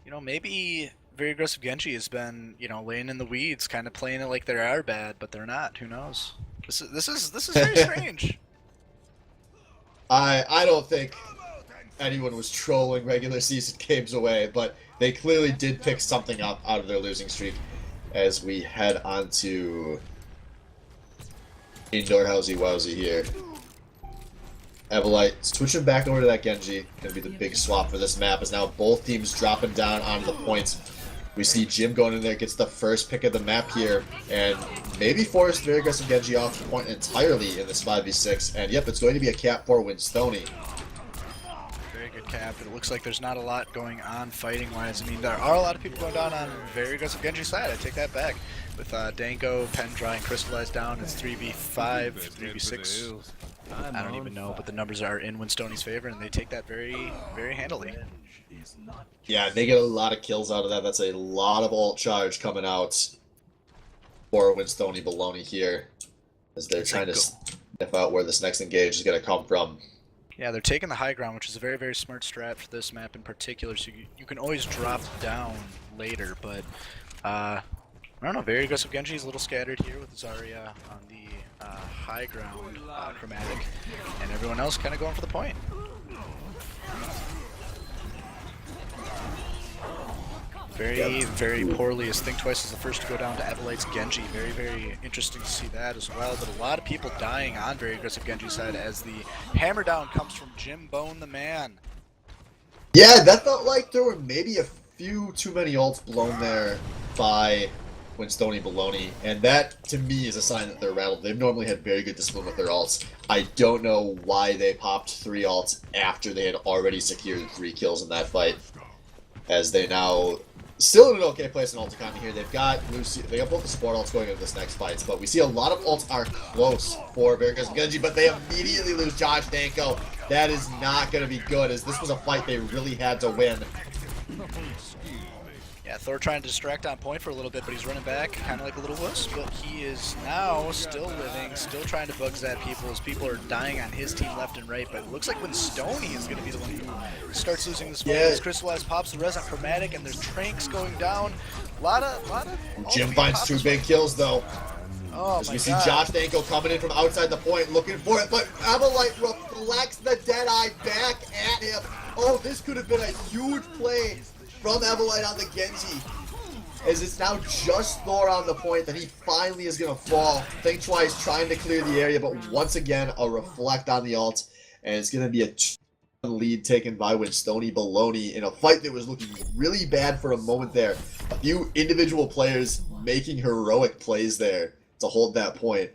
You know, maybe very aggressive Genji has been, you know, laying in the weeds, kind of playing it like they are bad, but they're not. Who knows? This is very strange.
I don't think anyone was trolling regular season games away, but they clearly did pick something up out of their losing streak as we head on to Indoor Housey Wowsy here. Evelite switching back over to that Genji. Gonna be the big swap for this map, as now both teams dropping down onto the points. We see Jim going in there, gets the first pick of the map here, and maybe forced very aggressive Genji off the point entirely in this 5v6. And yep, it's going to be a cap for Winstone.
Very good cap. It looks like there's not a lot going on fighting wise. I mean, there are a lot of people going down on very aggressive Genji's side. I take that back. With Danko, Pendry, and Crystallize down, it's 3v5, 3v6. I don't even know, but the numbers are in Winstone's favor, and they take that very, very handily.
Yeah, they get a lot of kills out of that. That's a lot of ult charge coming out for Winstone Baloney here, as they're trying to sniff out where this next engage is going to come from.
Yeah, they're taking the high ground, which is a very, very smart strat for this map in particular, so you can always drop down later, but I don't know, very aggressive Genji is a little scattered here with Zarya on the high ground chromatic, and everyone else kind of going for the point. Very, very poorly, as Think Twice is the first to go down to Evelite's Genji. Very, very interesting to see that as well, but a lot of people dying on very aggressive Genji's side as the hammer down comes from Jim Bone the Man.
Yeah, that felt like there were maybe a few too many ults blown there by Winstone Baloney, and that to me is a sign that they're rattled. They've normally had very good discipline with their ults. I don't know why they popped 3 ults after they had already secured 3 kills in that fight, as they now still in an okay place in ult economy here. They've got Lucy, they got both the support ults going into this next fight, but we see a lot of ults are close for very aggressive Genji, but they immediately lose Josh Danko. That is not going to be good, as this was a fight they really had to win.
Yeah, Thor trying to distract on point for a little bit, but he's running back, kind of like a little wuss. But he is now still living, still trying to bug zap people as people are dying on his team left and right. But it looks like when Stony is going to be the one who starts losing this fight.
Yeah.
As Crystallized pops the res on Chromatic, and there's Tranks going down. A lot of.
Jim finds 2 big kills though.
Oh
As
my
we see
God.
Josh Danko coming in from outside the point, looking for it, but Avalite reflects the Deadeye back at him. Oh, this could have been a huge play from Avalite on the Genji. As it's now just Thor on the point that he finally is going to fall. Think twice, trying to clear the area, but once again, a reflect on the ult, and it's going to be a 2-1 lead taken by Winstony Baloney in a fight that was looking really bad for a moment there. A few individual players making heroic plays there to hold that point.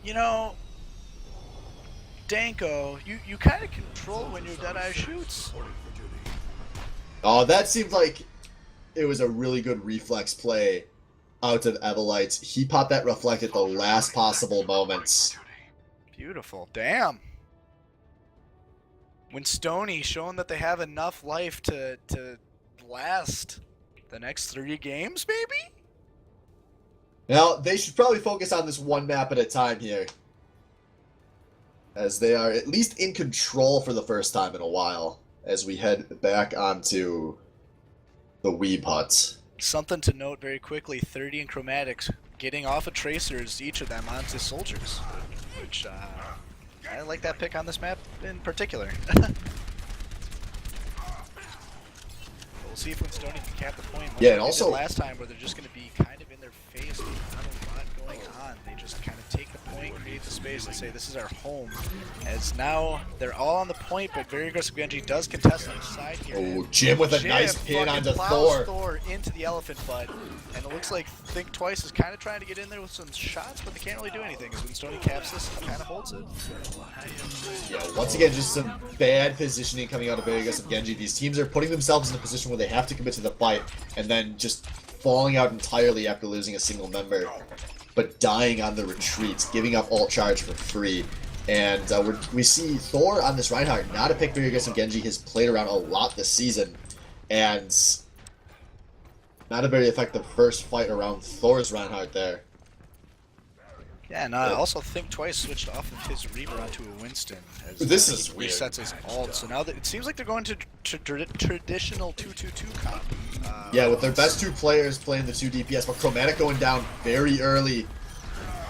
You know, Danko, you kind of control when your Deadeye shoots.
Oh, that seemed like it was a really good reflex play out of Evelite. He popped that reflect at the last possible moments.
Beautiful. Damn. When Stony showing that they have enough life to last the next 3 games, maybe?
Now, they should probably focus on this one map at a time here, as they are at least in control for the first time in a while, as we head back onto the Weeb Hut.
Something to note very quickly, 30 and Chromatics getting off of Tracers, each of them onto Soldiers, which I like that pick on this map in particular. We'll see if Winstony can cap the point.
Yeah, and
Like they did
also
last time where they're just going to be kind of in their face, not a lot going on. They just kind of take the point, create the space, and say this is our home. As now they're all on the point, but very aggressive Genji does contest on the side here.
Oh, Jim with a
Jim
nice pin
fucking
onto
plows
Thor.
into the elephant butt, and it looks like Think Twice is kind of trying to get in there with some shots, but they can't really do anything as Winstony caps this and kind of holds it.
Yeah, once again, just some bad positioning coming out of very aggressive Genji. These teams are putting themselves in a position where they have to commit to the fight, and then just falling out entirely after losing a single member, but dying on the retreats, giving up ult charge for free. And we see Thor on this Reinhardt, not a pick very aggressive Genji, has played around a lot this season, and not a very effective first fight around Thor's Reinhardt there.
Yeah, and I also Think Twice switched off of his Reaver onto a Winston. As,
This
he
is weird.
resets his ult, so now that it seems like they're going to traditional 2-2-2 comp.
Yeah, with their best 2 players playing the 2 DPS, but Chromatic going down very early,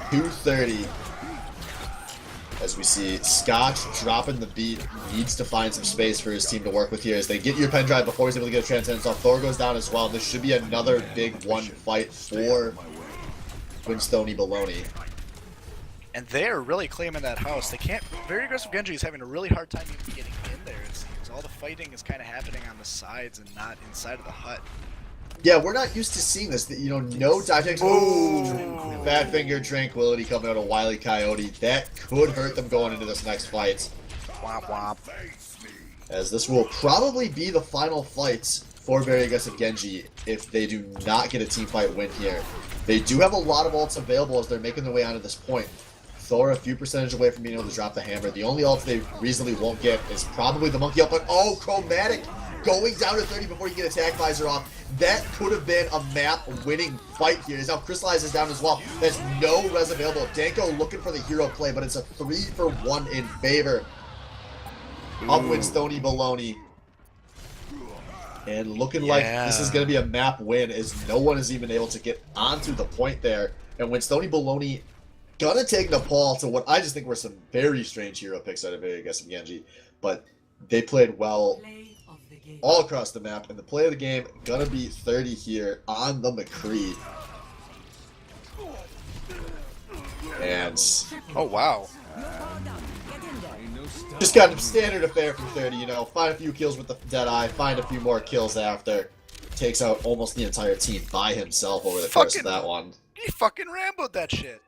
230. As we see Scotch dropping the beat, needs to find some space for his team to work with here as they get your pen drive before he's able to get a transcendence off. Thor goes down as well. This should be another big one fight for Winstony Baloney.
And they're really claiming that house. They can't. Very aggressive Genji is having a really hard time even getting in there, it seems. All the fighting is kind of happening on the sides and not inside of the hut.
Yeah, we're not used to seeing this. You know, no dive tanks. Ooh, Bad Finger Tranquility coming out of Wile E. Coyote. That could hurt them going into this next fight.
Womp womp.
As this will probably be the final fight for very aggressive Genji if they do not get a team fight win here. They do have a lot of ults available as they're making their way onto this point. Thor a few percentage away from being able to drop the hammer. The only ult they reasonably won't get is probably the monkey ult, but oh, Chromatic going down to 30 before you get attack visor off. That could have been a map-winning fight here. As now Crystallize is down as well. There's no res available. Danko looking for the hero play, but it's a 3-for-1 in favor of Winstony Baloney. And looking like this is going to be a map win as no one is even able to get onto the point there. And Winstony Baloney gonna take Nepal to what I just think were some very strange hero picks out of very aggressive Genji. But they played well all across the map, and the play of the game gonna be 30 here on the McCree. And
Oh wow.
just kind of standard affair from 30, you know, find a few kills with the Deadeye, find a few more kills after. Takes out almost the entire team by himself over the course of that one.
He fucking Rambo'd that shit.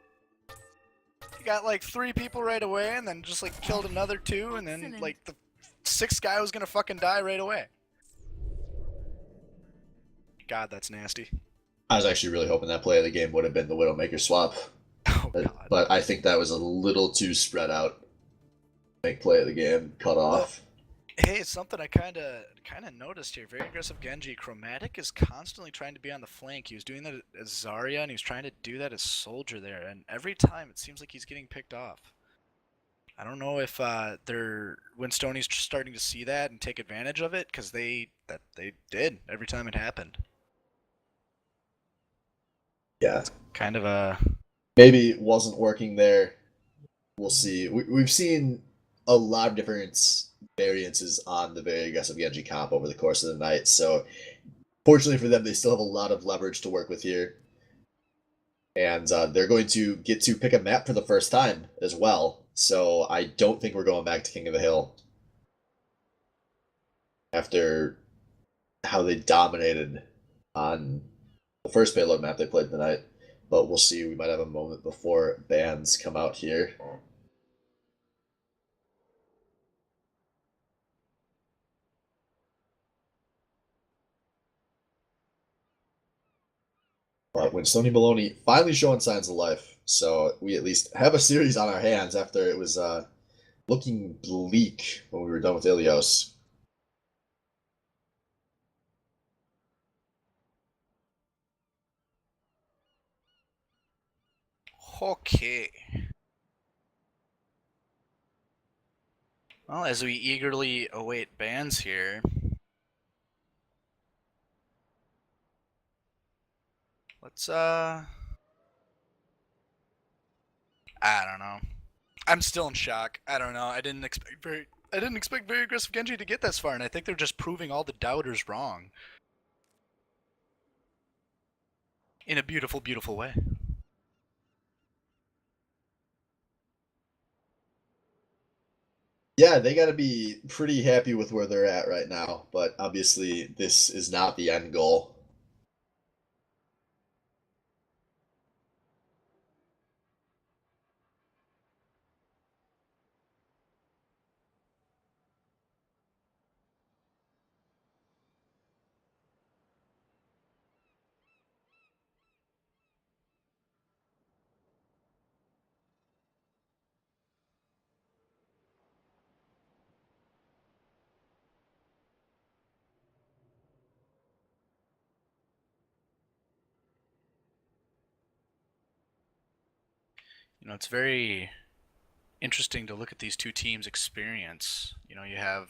He got like 3 people right away and then just like killed another 2 and then like the 6th guy was gonna fucking die right away. God, that's nasty.
I was actually really hoping that play of the game would have been the Widowmaker swap.
Oh god.
But I think that was a little too spread out. Make play of the game, cut off.
Hey, it's something I kind of noticed here. Very aggressive Genji. Chromatic is constantly trying to be on the flank. He was doing that as Zarya, and he was trying to do that as Soldier there. And every time, it seems like he's getting picked off. I don't know if when Stoney's starting to see that and take advantage of it, because they did every time it happened.
Yeah,
Kind of a
maybe it wasn't working there. We'll see. We've seen a lot of different variances on the very aggressive Genji comp over the course of the night. So, fortunately for them, they still have a lot of leverage to work with here. And they're going to get to pick a map for the first time as well. So, I don't think we're going back to King of the Hill after how they dominated on the first payload map they played tonight. But we'll see. We might have a moment before bans come out here. But when Stoney Baloney finally showing signs of life, so we at least have a series on our hands after it was looking bleak when we were done with Ilios.
okay. Well, as we eagerly await bans here, let's I don't know. I'm still in shock. I don't know. I didn't expect very aggressive Genji to get this far, and I think they're just proving all the doubters wrong in a beautiful, beautiful way.
Yeah, they got to be pretty happy with where they're at right now, but obviously this is not the end goal.
You know, it's very interesting to look at these two teams' experience. You know, you have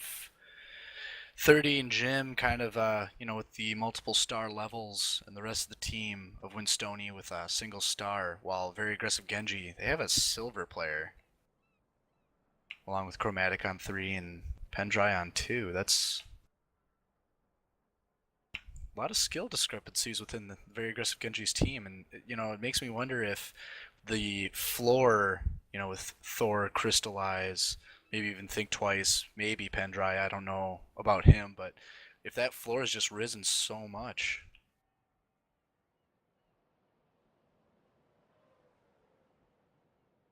30 and Jim kind of, with the multiple star levels, and the rest of the team of Winstony with a single star, while very aggressive Genji, they have a silver player, along with Chromatic on 3 and Pendry on 2. That's a lot of skill discrepancies within the very aggressive Genji's team, and it makes me wonder if the floor, with Thor, Crystallize, maybe even Think Twice, maybe Pendry, I don't know about him, but if that floor has just risen so much.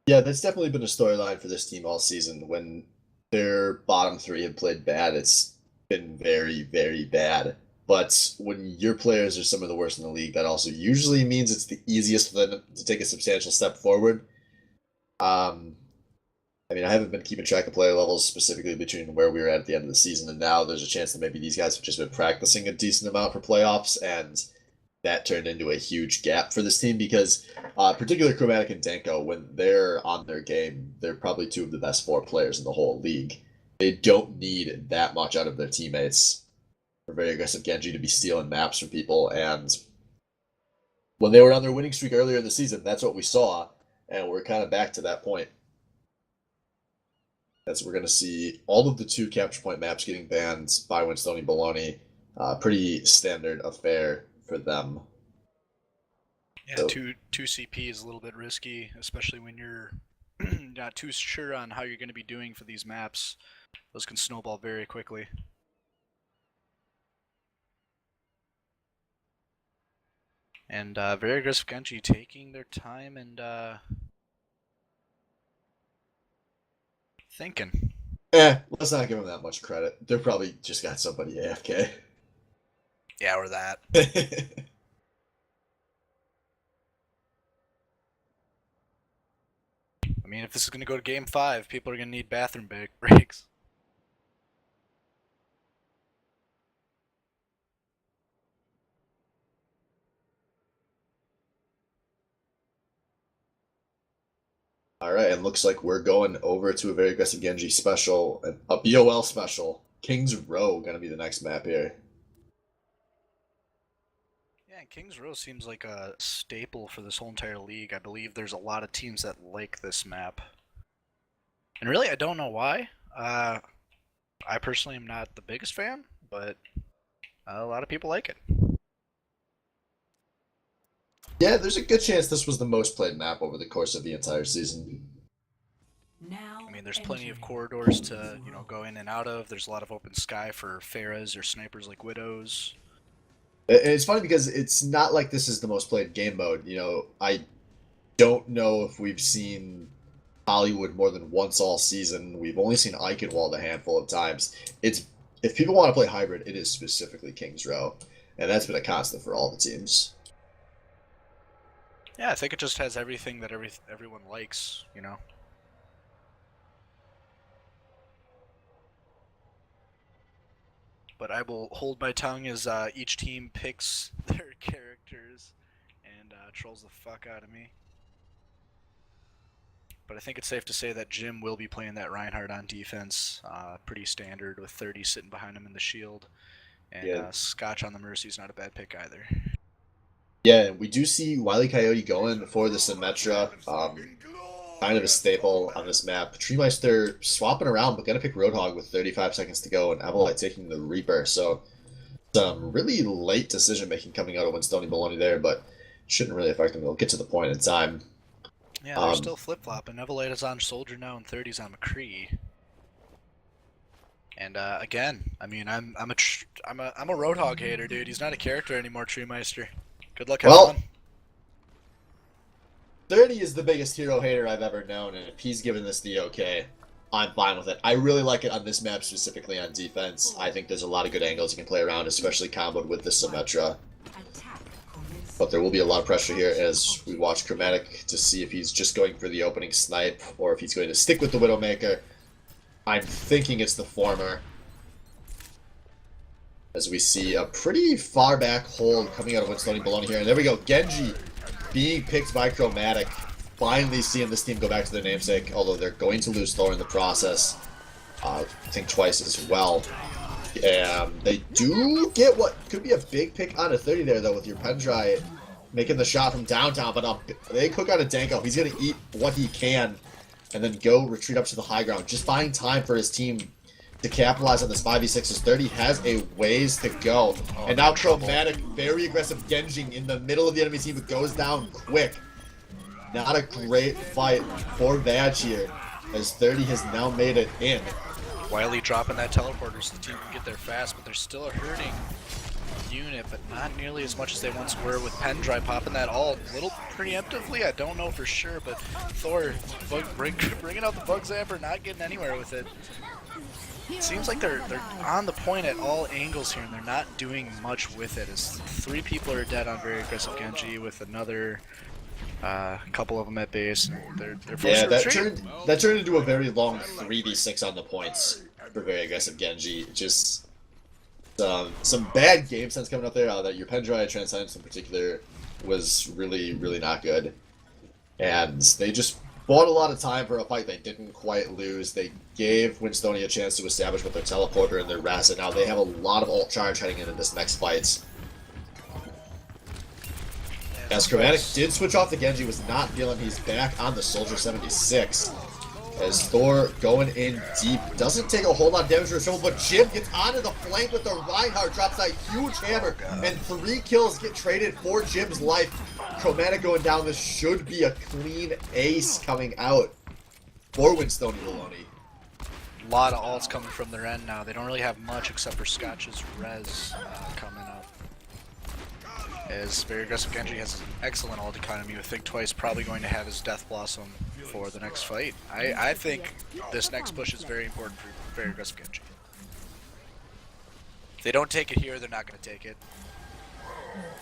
Yeah, that's definitely been a storyline for this team all season. When their bottom three have played bad, it's been very, very bad. But when your players are some of the worst in the league, that also usually means it's the easiest for them to take a substantial step forward. Um, I mean, I haven't been keeping track of player levels specifically between where we were at the end of the season and now. There's a chance that maybe these guys have just been practicing a decent amount for playoffs, and that turned into a huge gap for this team because, particularly Chromatic and Danko, when they're on their game, they're probably two of the best four players in the whole league. They don't need that much out of their teammates for very aggressive Genji to be stealing maps from people. And when they were on their winning streak earlier in the season, that's what we saw, and we're kind of back to that point. As we're going to see all of the two capture point maps getting banned by Winstone and Baloney. Pretty standard affair for them.
Yeah,
So,
two CP is a little bit risky, especially when you're not too sure on how you're going to be doing for these maps. Those can snowball very quickly. And very aggressive Genji taking their time and thinking.
let's not give them that much credit. They're probably just got somebody AFK.
Yeah, or that. I mean, if this is going to go to game 5, people are going to need bathroom breaks.
All right, and looks like we're going over to a very aggressive Genji special, a BOL special. King's Row gonna be the next map here.
Yeah, Kings Row seems like a staple for this whole entire league. I believe there's a lot of teams that like this map. And really, I don't know why. I personally am not the biggest fan, but a lot of people like it.
Yeah, there's a good chance this was the most played map over the course of the entire season.
I mean, there's plenty of corridors to, go in and out of. There's a lot of open sky for Pharahs or snipers like Widows.
And it's funny because it's not like this is the most played game mode. I don't know if we've seen Hollywood more than once all season. We've only seen Eichenwald a handful of times. If people want to play hybrid, it is specifically King's Row, and that's been a constant for all the teams.
Yeah, I think it just has everything that everyone likes, But I will hold my tongue as each team picks their characters and trolls the fuck out of me. But I think it's safe to say that Jim will be playing that Reinhardt on defense, pretty standard, with 30 sitting behind him in the shield. And Scotch on the Mercy's not a bad pick either.
Yeah, we do see Wile E. Coyote going for the Symmetra. Kind of a staple on this map. Treemeister swapping around, but gonna pick Roadhog with 35 seconds to go, and Evelite taking the Reaper. So some really late decision making coming out of Winstone Baloney there, but shouldn't really affect them. They'll get to the point in time.
Yeah, they're still flip flopping. Evelite is on Soldier now, and 30's on McCree. And again, I mean, I'm a Roadhog hater, dude. He's not a character anymore, Treemeister. Good luck,
Well,
everyone.
30 is the biggest hero hater I've ever known, and if he's given this the okay, I'm fine with it. I really like it on this map, specifically on defense. I think there's a lot of good angles you can play around, especially comboed with the Symmetra. But there will be a lot of pressure here as we watch Chromatic to see if he's just going for the opening snipe or if he's going to stick with the Widowmaker. I'm thinking it's the former, as we see a pretty far back hold coming out of Winstone Baloney here. And there we go, Genji being picked by Chromatic. Finally seeing this team go back to their namesake, although they're going to lose Thor in the process. I think twice as well. They do get what could be a big pick on a 30 there, though, with your Pendry making the shot from downtown. But they cook out a Danko. He's going to eat what he can and then go retreat up to the high ground. Just buying time for his team to capitalize on this 5v6 as 30 has a ways to go. And now Chromatic, very aggressive Genjing in the middle of the enemy team, but goes down quick. Not a great fight for Vag here, as 30 has now made it in.
Wiley dropping that teleporter so the team can get there fast, but they're still a hurting unit, but not nearly as much as they once were, with Pendry popping that ult a little preemptively. I don't know for sure, but Thor bringing out the Bug Zapper, not getting anywhere with it. It seems like they're on the point at all angles here, and they're not doing much with it, as 3 people are dead on very aggressive Genji, with another couple of them at base. They're forced to retreat.
that turned into a very long 3v6 on the points for very aggressive Genji. Just some bad game sense coming up there. That your Pendry Transcendence in particular was really, really not good. And they just bought a lot of time for a fight they didn't quite lose. They gave Winstone a chance to establish with their teleporter and their Raz, and now they have a lot of ult charge heading into this next fight. As Chromatic did switch off the Genji, was not feeling. He's back on the Soldier 76. As Thor going in deep, doesn't take a whole lot of damage to his shoulder, but Jim gets onto the flank with the Reinhardt, drops that huge hammer, and 3 kills get traded for Jim's life. Chromatic going down. This should be a clean ace coming out for Winstone Baloney.
A lot of ults coming from their end now. They don't really have much except for Scotch's res coming up. As very aggressive Genji has an excellent ult economy, with Think Twice probably going to have his Death Blossom for the next fight. I think this next push is very important for very aggressive Genji. If they don't take it here, they're not going to take it.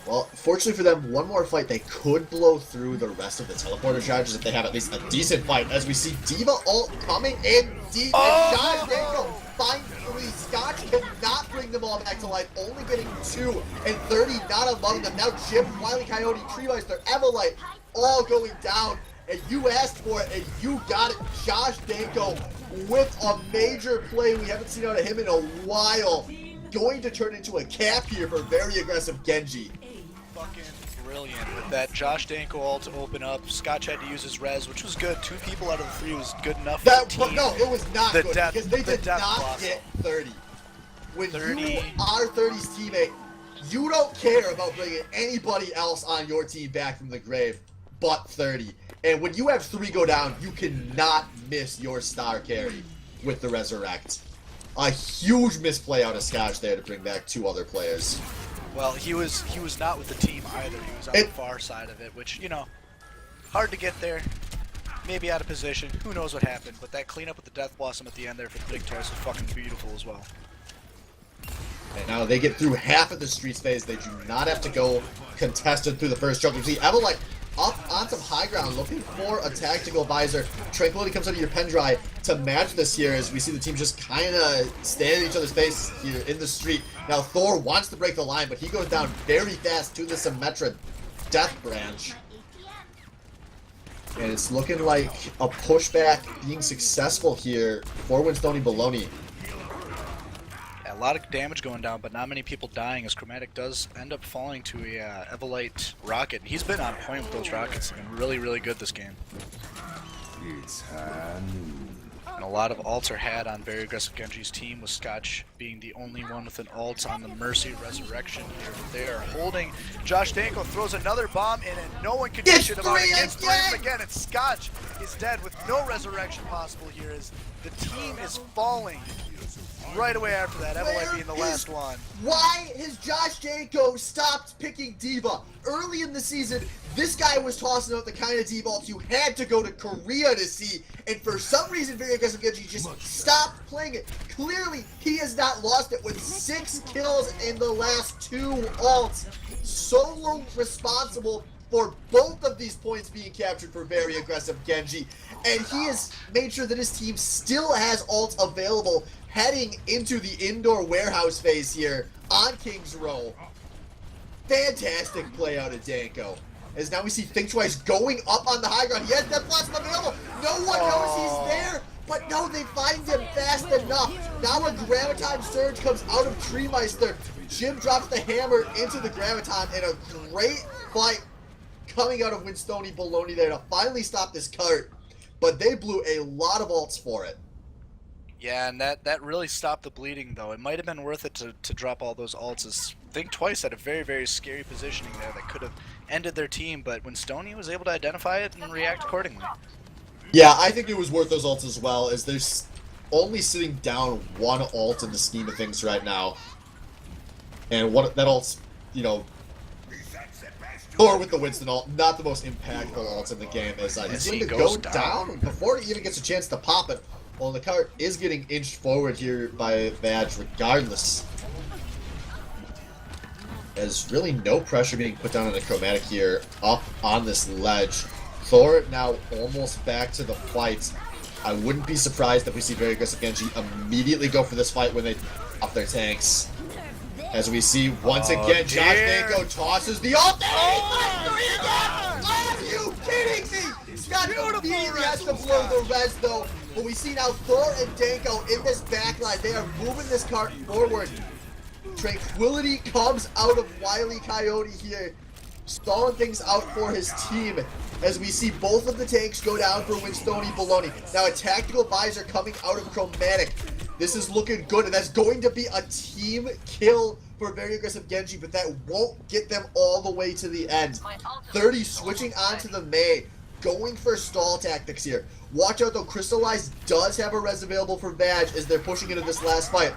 Well, fortunately for them, one more fight, they could blow through the rest of the teleporter charges if they have at least a decent fight, as we see D.Va ult coming in deep, and Josh Danko finds 3. Scotch cannot bring them all back to life, only getting 2, and 30 not among them. Now Jim, Wile E. Coyote, Treemeister, Evelite, all going down, and you asked for it, and you got it. Josh Danko with a major play we haven't seen out of him in a while. Going to turn into a cap here for very aggressive Genji.
Fucking brilliant with that Josh Danko ult to open up. Scotch had to use his res, which was good. 2 people out of the 3 was good enough for the
But
team.
no, it was not
The
good
death-
because they
the
did
death
not
blossom.
get 30. When
30.
you are 30's teammate, you don't care about bringing anybody else on your team back from the grave but 30. And when you have 3 go down, you cannot miss your star carry with the Resurrect. A huge misplay out of Scotch there to bring back 2 other players.
Well, he was not with the team either. He was on the far side of it, which, you know, hard to get there. Maybe out of position. Who knows what happened? But that cleanup with the Death Blossom at the end there for the Big Toys was fucking beautiful as well.
And now they get through half of the streets phase. They do not have to go contested through the first jungle. You see Evelite up on some high ground looking for a tactical visor. Tranquility comes out of your pen dry to match this here as we see the team just kind of stand in each other's face here in the street. Now Thor wants to break the line, but he goes down very fast to the Symmetra Death Branch. And it's looking like a pushback being successful here for Winstony Baloney.
Yeah, a lot of damage going down, but not many people dying as Chromatic does end up falling to a Evelite rocket. He's been on point with those rockets. He's been really, really good this game. And a lot of ults are had on very aggressive Genji's team, with Scotch being the only one with an ult on the Mercy Resurrection here. They are holding. Josh Danko throws another bomb in, and no one can do shit about it. Gets 3 again, and Scotch is dead with no resurrection possible here as the team is falling right away after that. Evelite being the last one.
Why has Josh Danko stopped picking Diva? Early in the season, this guy was tossing out the kind of Diva ult you had to go to Korea to see, and for some reason, very aggressive Genji just stopped playing it. Clearly, he has not lost it with 6 kills in the last 2 ults. Solo responsible for both of these points being captured for very aggressive Genji, and he has made sure that his team still has ults available heading into the indoor warehouse phase here on King's Row. Fantastic play out of Danko. As now we see Think Twice going up on the high ground. He has Death Blossom available. No one knows he's there, but no, they find him fast enough. Now a Graviton Surge comes out of Treemeister. Jim drops the hammer into the Graviton, and a great fight coming out of Winstony Baloney there to finally stop this cart. But they blew a lot of ults for it.
Yeah, and that really stopped the bleeding, though. It might have been worth it to drop all those ults, as Think Twice had a very, very scary positioning there that could have ended their team, but when Stoney was able to identify it and react accordingly.
Yeah, I think it was worth those ults as well, as they're only sitting down 1 ult in the scheme of things right now. And that ult's, you know, Thor with the Winston ult, not the most impactful ults in the game, as he's going to go down before he even gets a chance to pop it. Well, the cart is getting inched forward here by Badge regardless. There's really no pressure being put down on the Chromatic here up on this ledge. Thor now almost back to the fight. I wouldn't be surprised if we see very aggressive Genji immediately go for this fight when they up their tanks. As we see once again, Josh Danko tosses the ult. Are you kidding me? Scott immediately has to blow the res though. But we see now Thor and Danko in this backline. They are moving this cart forward. Tranquility comes out of Wily Coyote here, stalling things out for his team. As we see both of the tanks go down for Winstony Baloney. Now a tactical visor coming out of Chromatic. This is looking good, and that's going to be a team kill for very aggressive Genji, but that won't get them all the way to the end. 30 switching onto the Mei, going for stall tactics here. Watch out though, Crystallize does have a res available for Badge as they're pushing into this last fight.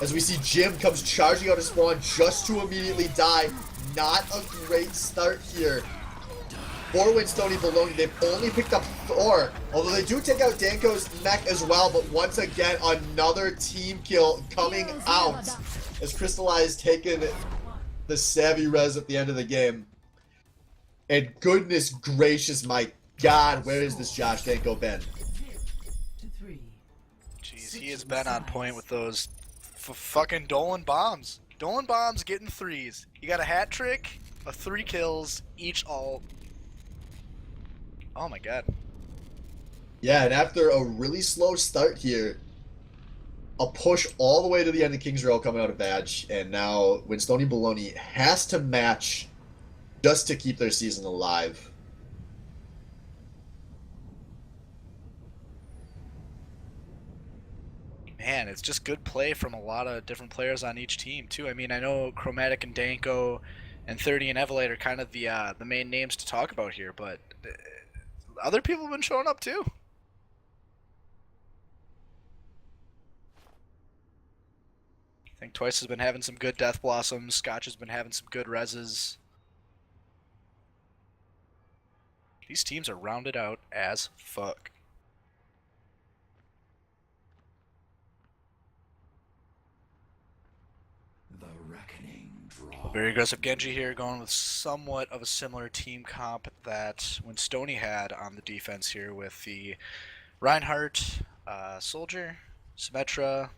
As we see Jim comes charging out of spawn just to immediately die. Not a great start here for Winstony Baloney. They've only picked up Thor, although they do take out Danko's mech as well, but once again, another team kill coming out as Crystallize taking the savvy res at the end of the game. And goodness gracious, my God, where has this Josh Danko been?
Jeez, he has been on point with those fucking Dolan bombs. Dolan bombs getting 3s. You got a hat trick, 3 kills, each ult. Oh my god.
Yeah, and after a really slow start here, a push all the way to the end of King's Row coming out of Badge, and now Winstoni Bologna has to match just to keep their season alive.
Man, it's just good play from a lot of different players on each team too. I mean, I know Chromatic and Danko and 30 and Evelate are kind of the main names to talk about here, but other people have been showing up too. I think Twice has been having some good Death Blossoms. Scotch has been having some good reses. These teams are rounded out as fuck. Very aggressive Genji here, going with somewhat of a similar team comp that when Stoney had on the defense here with the Reinhardt, Soldier, Symmetra,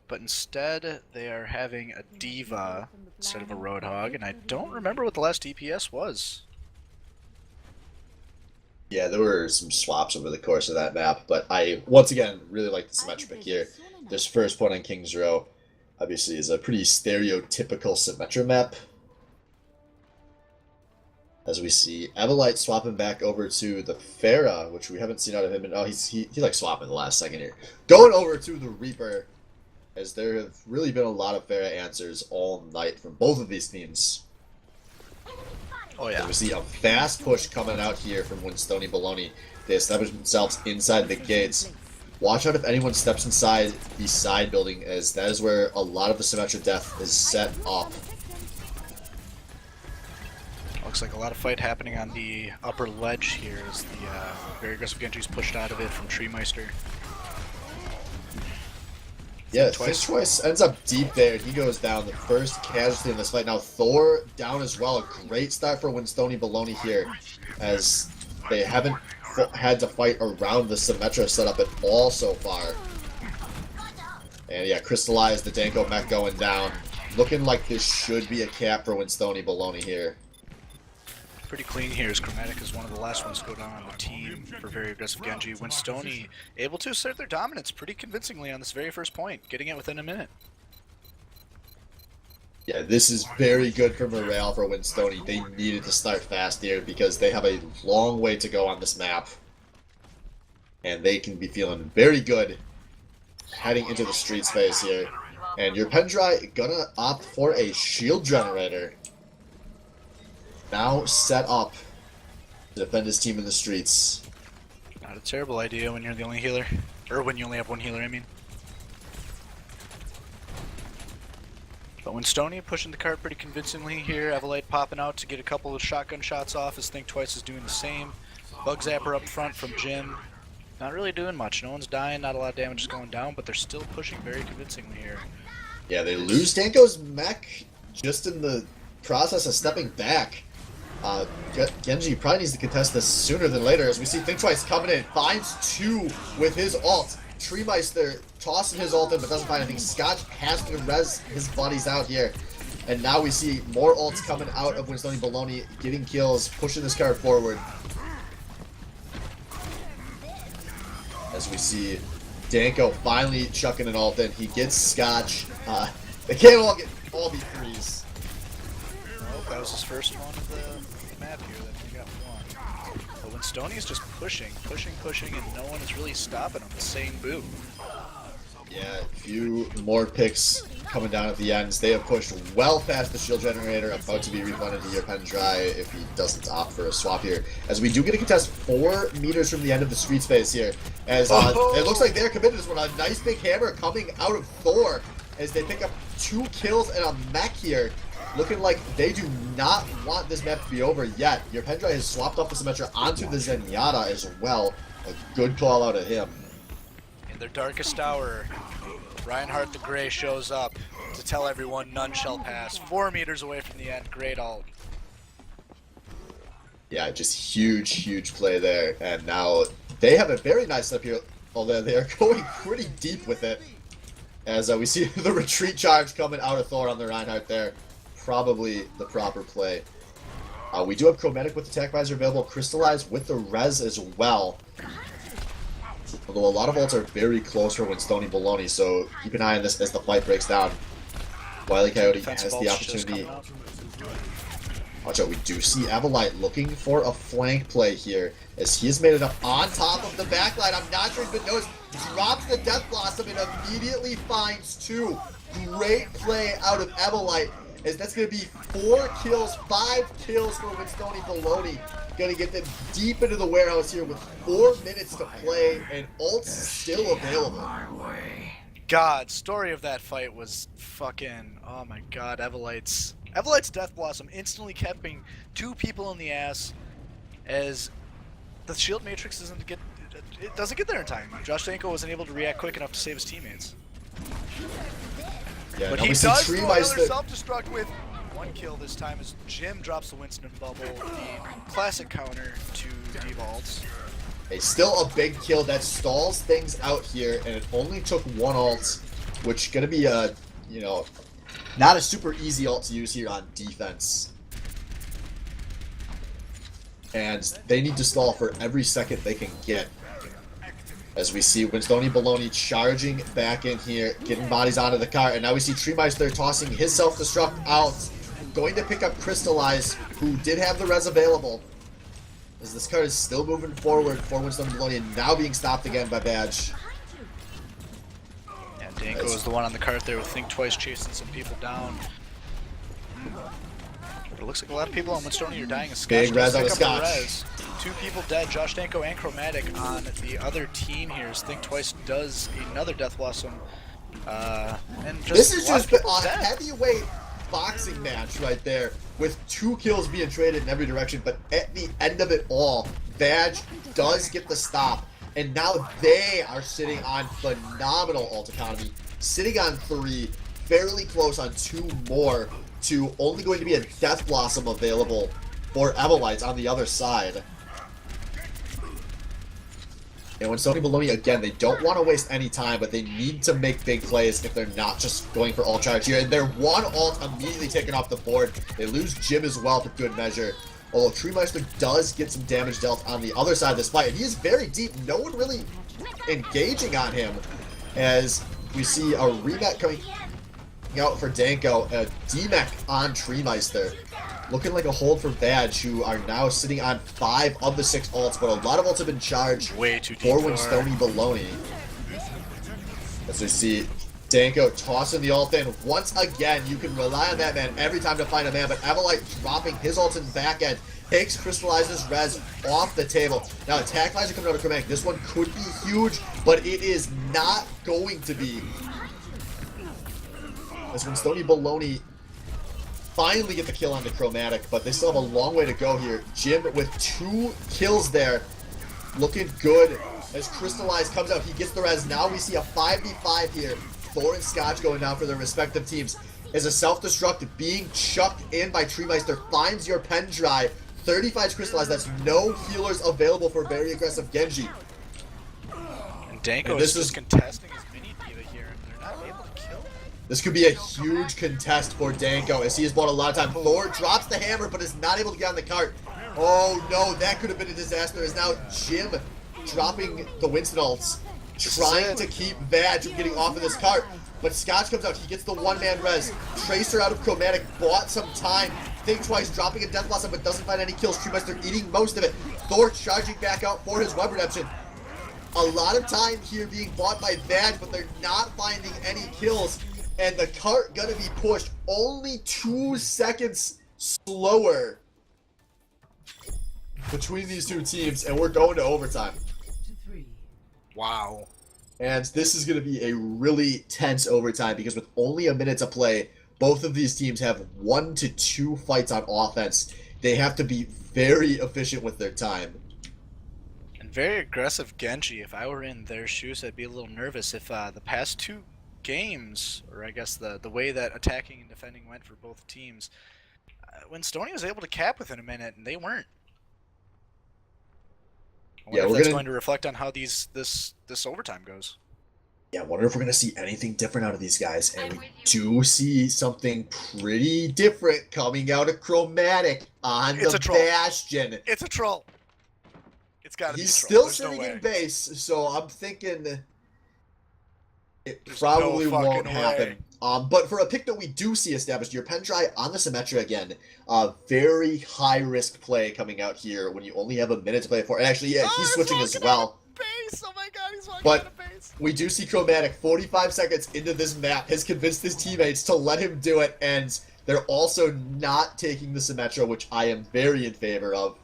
but instead they are having a Diva instead of a Roadhog, and I don't remember what the last DPS was.
Yeah, there were some swaps over the course of that map, but I, once again, really like the Symmetra pick here. This first point on King's Row, obviously, is a pretty stereotypical Symmetra map. As we see Evelite swapping back over to the Pharah, which we haven't seen out of him. Oh, he like swapping the last second here. Going over to the Reaper, as there have really been a lot of Pharah answers all night from both of these teams.
Oh yeah.
We see a fast push coming out here from Winstoni Bologna. They establish themselves inside the gates. Watch out if anyone steps inside the side building, as that is where a lot of the Symmetra death is set up.
Looks like a lot of fight happening on the upper ledge here as the very aggressive Genji's pushed out of it from Treemeister.
Yeah, Twice ends up deep there. He goes down, the first casualty in this fight. Now Thor down as well. A great start for Winstoni Bologna here, as they haven't had to fight around the Symmetra setup at all so far. And yeah, Crystallize, the Danko mech going down. Looking like this should be a cap for Winstoni Bologna here.
Pretty clean here as Chromatic is one of the last ones to go down on the team for very aggressive Genji. Winstoni able to assert their dominance pretty convincingly on this very first point, getting it within a minute.
Yeah, this is very good for morale for Winstoni. They needed to start fast here because they have a long way to go on this map. And they can be feeling very good heading into the street space here. And your Pendry gonna opt for a shield generator. Now set up to defend his team in the streets.
Not a terrible idea when you're the only healer. Or when you only have one healer, I mean. But when Stoney pushing the cart pretty convincingly here, Evelite popping out to get a couple of shotgun shots off as Think Twice is doing the same. Bug Zapper up front from Jim. Not really doing much. No one's dying, not a lot of damage is going down, but they're still pushing very convincingly here.
Yeah, they lose Danko's mech just in the process of stepping back. Genji probably needs to contest this sooner than later, as we see Think Twice coming in, finds two with his ult. Treemeister tossing his ult in but doesn't find anything. Scotch has to res his buddies out here. And now we see more ults coming out of Winstoni Bologna, getting kills, pushing this card forward. As we see Danko finally chucking an ult in. He gets Scotch. They can't all be threes.
Well, that was his first one of the map here that he got one. But when Stoney is just pushing, and no one is really stopping him, saying boo.
Yeah, a few more picks coming down at the ends. They have pushed well past the shield generator, about to be refunded to your Pendry if he doesn't opt for a swap here. As we do get a contest 4 meters from the end of the street space here. As it looks like they're committed to this one. A nice big hammer coming out of Thor as they pick up 2 kills and a mech here. Looking like they do not want this map to be over yet. Your Pendry has swapped off the Symmetra onto the Zenyatta as well. A good call out of him.
In their darkest hour, Reinhardt the Grey shows up to tell everyone none shall pass. 4 meters away from the end, great ult.
Yeah, just huge play there. And now they have a very nice step here, although they are going pretty deep with it. As we see the retreat charge coming out of Thor on the Reinhardt there. Probably the proper play. We do have Chromatic with Attack Visor available, Crystallize with the Res as well. Although a lot of ults are very close for Winstony Baloney, so keep an eye on this as the fight breaks down. Wily Coyote has the opportunity. Watch out, we do see Evelite looking for a flank play here, as he has made it up on top of the backline. I'm not sure he's been noticed. Drops the Death Blossom and immediately finds 2. Great play out of Evelite, as that's going to be 4 kills, 5 kills for Winstony Baloney. Going to get them deep into the warehouse here with 4 minutes to play, and ults still available.
God, story of that fight was fucking, oh my god, Evelite's Death Blossom instantly keeping 2 people in the ass, as the shield matrix doesn't get there in time. Josh Danko wasn't able to react quick enough to save his teammates.
Yeah,
But he does do another self-destruct with 1 kill this time as Jim drops the Winston Bubble, the classic counter to D-Vaults.
Still a big kill that stalls things out here, and it only took 1 ult, which gonna be a, you know, not a super easy ult to use here on defense. And they need to stall for every second they can get. As we see Winstony Baloney charging back in here, getting bodies onto the cart, and now we see Treemeister tossing his self-destruct out, going to pick up Crystallize, who did have the res available. As this card is still moving forward for Winstony Baloney, and now being stopped again by Badge.
Yeah, Danko is the one on the cart there with Think Twice chasing some people down. But it looks like a lot of people on Winstony are dying.
Big res on Scotch.
Res. 2 people dead, Josh Danko and Chromatic on the other team here. Think Twice does another Death Blossom. And just
This is just a
dead.
heavyweight boxing match right there, with 2 kills being traded in every direction, but at the end of it all, Badge does get the stop, and now they are sitting on phenomenal ult economy, sitting on 3, fairly close on 2 more, to only going to be a Death Blossom available for Evelites on the other side. And when Sony Baloney, again, they don't want to waste any time, but they need to make big plays if they're not just going for ult charge here. And their 1 ult immediately taken off the board. They lose Jim as well for good measure. Although Treemeister does get some damage dealt on the other side of this fight. And he is very deep. No one really engaging on him. As we see a rematch coming out for Danko, a DMAC on Treemeister. Looking like a hold for Badge, who are now sitting on 5 of the 6 ults, but a lot of ults have been charged
Way too deep
for Winstony Baloney. As we see Danko tossing the ult in. Once again, you can rely on that man every time to find a man, but Evelite dropping his ult in the back end, takes Crystallizes res off the table. Now, Attack Visor coming out of Chromatic. This one could be huge, but it is not going to be. As Winstony Baloney finally get the kill on the Chromatic, but they still have a long way to go here. Jim with 2 kills there, looking good as Crystallize comes out. He gets the res. Now we see a 5v5 here. Thor and Scotch going down for their respective teams. As a self-destruct being chucked in by Treemeister finds your pen dry. 35 Crystallize. That's no healers available for very aggressive Genji.
And Danko is just contesting his mini diva here, and they're not able to kill him.
This could be a huge contest for Danko, as he has bought a lot of time. Thor drops the hammer, but is not able to get on the cart. Oh no, that could have been a disaster, as now Jim dropping the Winston ults, trying to keep Badge from getting off of this cart. But Scotch comes out, he gets the 1-man res. Tracer out of Chromatic, bought some time. Think Twice, dropping a Death Blossom, but doesn't find any kills. Treemeister eating most of it. Thor charging back out for his web redemption. A lot of time here being bought by Badge, but they're not finding any kills. And the cart gonna be pushed only 2 seconds slower between these 2 teams, and we're going to overtime.
Wow.
And this is gonna be a really tense overtime, because with only a minute to play, both of these teams have 1 to 2 fights on offense. They have to be very efficient with their time.
And very aggressive Genji. If I were in their shoes, I'd be a little nervous if the past 2 games, or I guess the way that attacking and defending went for both teams, when Stoney was able to cap within a minute, and they weren't. I wonder if that's going to reflect on how this overtime goes.
Yeah, I wonder if we're going to see anything different out of these guys. And we do see something pretty different coming out of Chromatic on
It's
the
a troll.
Bastion.
It's a troll. It's got to be a
He's
troll.
still
There's no
sitting
way.
in base, so I'm thinking it
There's
probably
no
won't
fucking
happen. But for a pick that we do see established, your pen dry on the Symmetra again, very high risk play coming out here when you only have a minute to play for. And actually, yeah, he's switching as well.
Base. Oh my god, he's walking
But
out of base.
we do see Chromatic 45 seconds into this map has convinced his teammates to let him do it, and they're also not taking the Symmetra, which I am very in favor of.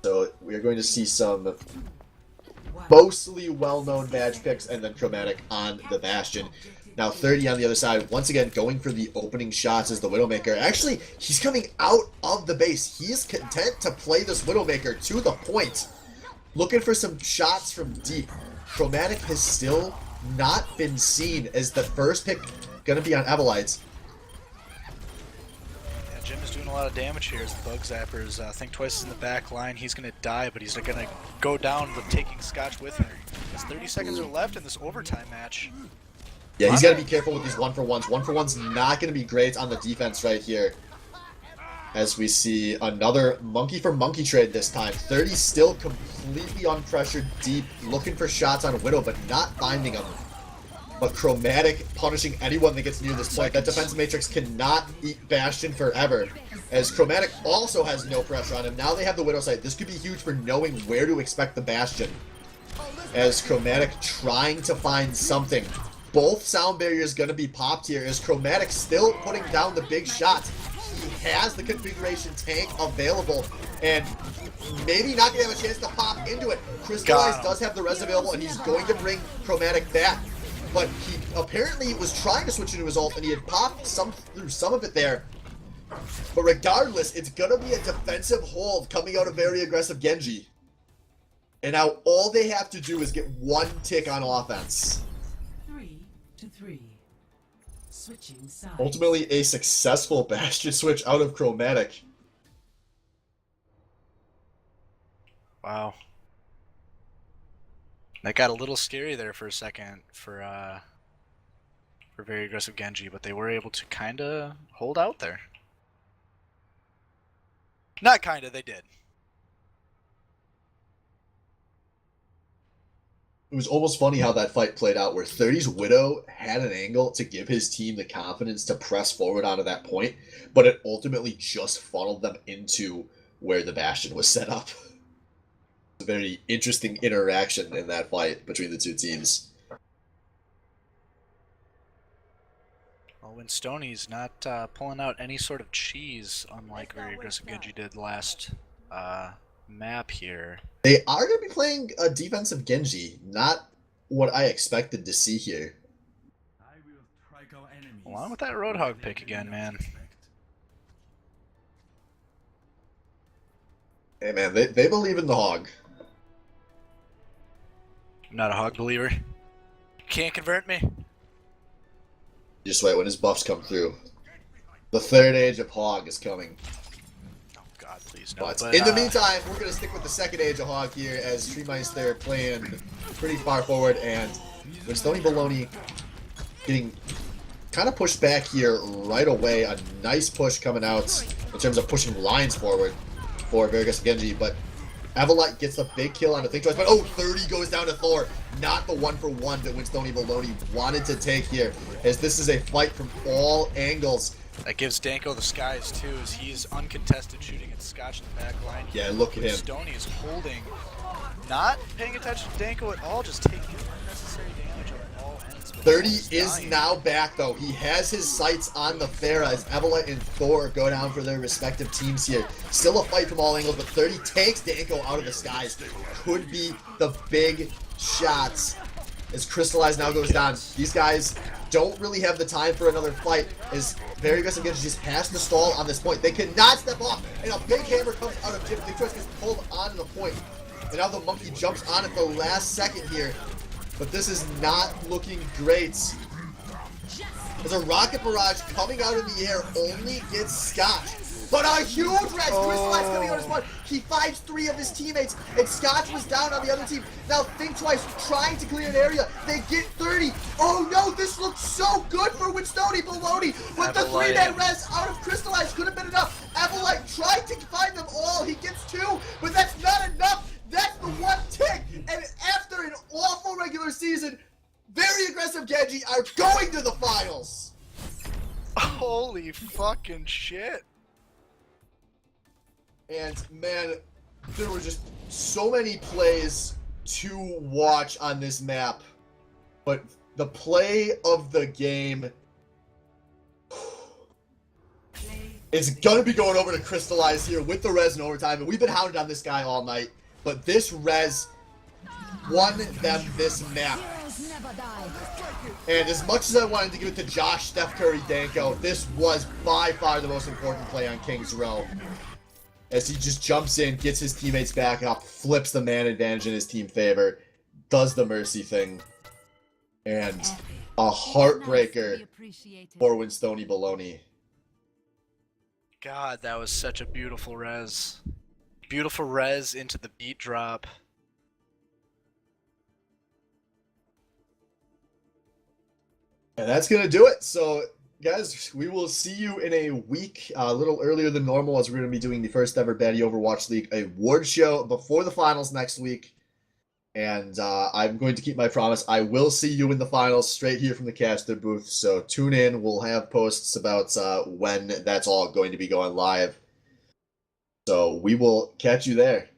So we are going to see some mostly well-known badge picks and then Chromatic on the Bastion. Now 30 on the other side, once again going for the opening shots as the Widowmaker. Actually, he's coming out of the base. He is content to play this Widowmaker to the point. Looking for some shots from deep. Chromatic has still not been seen as the first pick going to be on Evelites.
Yeah, Jim is doing a lot of damage here as the Bug Zappers think twice in the back line. He's going to die, but he's going to go down with taking Scotch with him. As 30 seconds are left in this overtime match.
Yeah, he's got to be careful with these 1-for-1s. 1-for-1's not going to be great on the defense right here. As we see another monkey for monkey trade this time. 30 still completely unpressured deep, looking for shots on Widow, but not finding them. But Chromatic punishing anyone that gets near this point. That defense matrix cannot eat Bastion forever. As Chromatic also has no pressure on him. Now they have the Widow sight. This could be huge for knowing where to expect the Bastion. As Chromatic trying to find something. Both sound barriers going to be popped here. As Chromatic still putting down the big shots. He has the configuration tank available, and maybe not going to have a chance to pop into it. Crystallize does have the res available, and he's going to bring Chromatic back. But he apparently was trying to switch into his ult, and he had popped through some of it there. But regardless, it's going to be a defensive hold coming out of very aggressive Genji. And now all they have to do is get one tick on offense.
3-3. Switching sides.
Ultimately, a successful Bastion switch out of Chromatic.
Wow. That got a little scary there for a second for very aggressive Genji, but they were able to kind of hold out there. Not kind of, they did.
It was almost funny how that fight played out, where 30's Widow had an angle to give his team the confidence to press forward onto that point, but it ultimately just funneled them into where the Bastion was set up. A very interesting interaction in that fight between the two teams.
Well, when Stoney's not pulling out any sort of cheese, unlike very aggressive Genji did last map here.
They are going to be playing a defensive Genji, not what I expected to see here.
Along with that Roadhog pick again, man.
Hey man, they believe in the hog.
I'm not a hog believer. Can't convert me.
Just wait when his buffs come through. The third age of hog is coming.
Oh god, please no.
But in the meantime, we're going to stick with the second age of hog here as Treemeister playing pretty far forward, and with Stony Baloney getting kind of pushed back here right away. A nice push coming out in terms of pushing lines forward for very aggressive Genji, but Evelite gets the big kill on a Think Twice, but 30 goes down to Thor. Not the 1-for-1 that Winstony Baloney wanted to take here, as this is a fight from all angles.
That gives Danko the skies too, as he's uncontested shooting at Scotch in the back line.
Yeah, look at him.
Stoney is holding, not paying attention to Danko at all, just taking unnecessary damage on all ends.
30 is now back, though. He has his sights on the Pharah as Evelite and Thor go down for their respective teams here. Still a fight from all angles, but 30 takes Danko out of the skies. Could be the big shots as Crystallize now goes down. These guys don't really have the time for another fight, as very aggressive Genji just has to stall on this point. They cannot step off, and a big hammer comes out of Jim. Big Choice gets pulled on the point, and now the monkey jumps on at the last second here. But this is not looking great. There's a rocket barrage coming out in the air, only gets Scotch. but a huge res. Crystallize coming on his one. He finds 3 of his teammates, and Scotch was down on the other team. Now think twice, trying to clear an area. They get 30. Oh no, this looks so good for Winstone Baloney. With the 3-man res out of Crystallize, could have been enough. Avalite tried to find them all. He gets 2, but that's not enough. That's the 1 tick. And after an awful regular season, very aggressive Genji are going to the finals.
Holy fucking shit.
And man, there were just so many plays to watch on this map. But the play of the game is going to be going over to Crystallize here with the res in overtime. And we've been hounded on this guy all night. But this res won them this map. And as much as I wanted to give it to Josh, Steph Curry, Danko, this was by far the most important play on King's Row. As he just jumps in, gets his teammates back up, flips the man advantage in his team favor, does the mercy thing. And a heartbreaker for Winstone Baloney.
God, that was such a beautiful res. Beautiful res into the beat drop.
And that's going to do it. So, guys, we will see you in a week, a little earlier than normal, as we're going to be doing the first ever Baddie Overwatch League award show before the finals next week. And I'm going to keep my promise. I will see you in the finals straight here from the caster booth. So tune in. We'll have posts about when that's all going to be going live. So we will catch you there.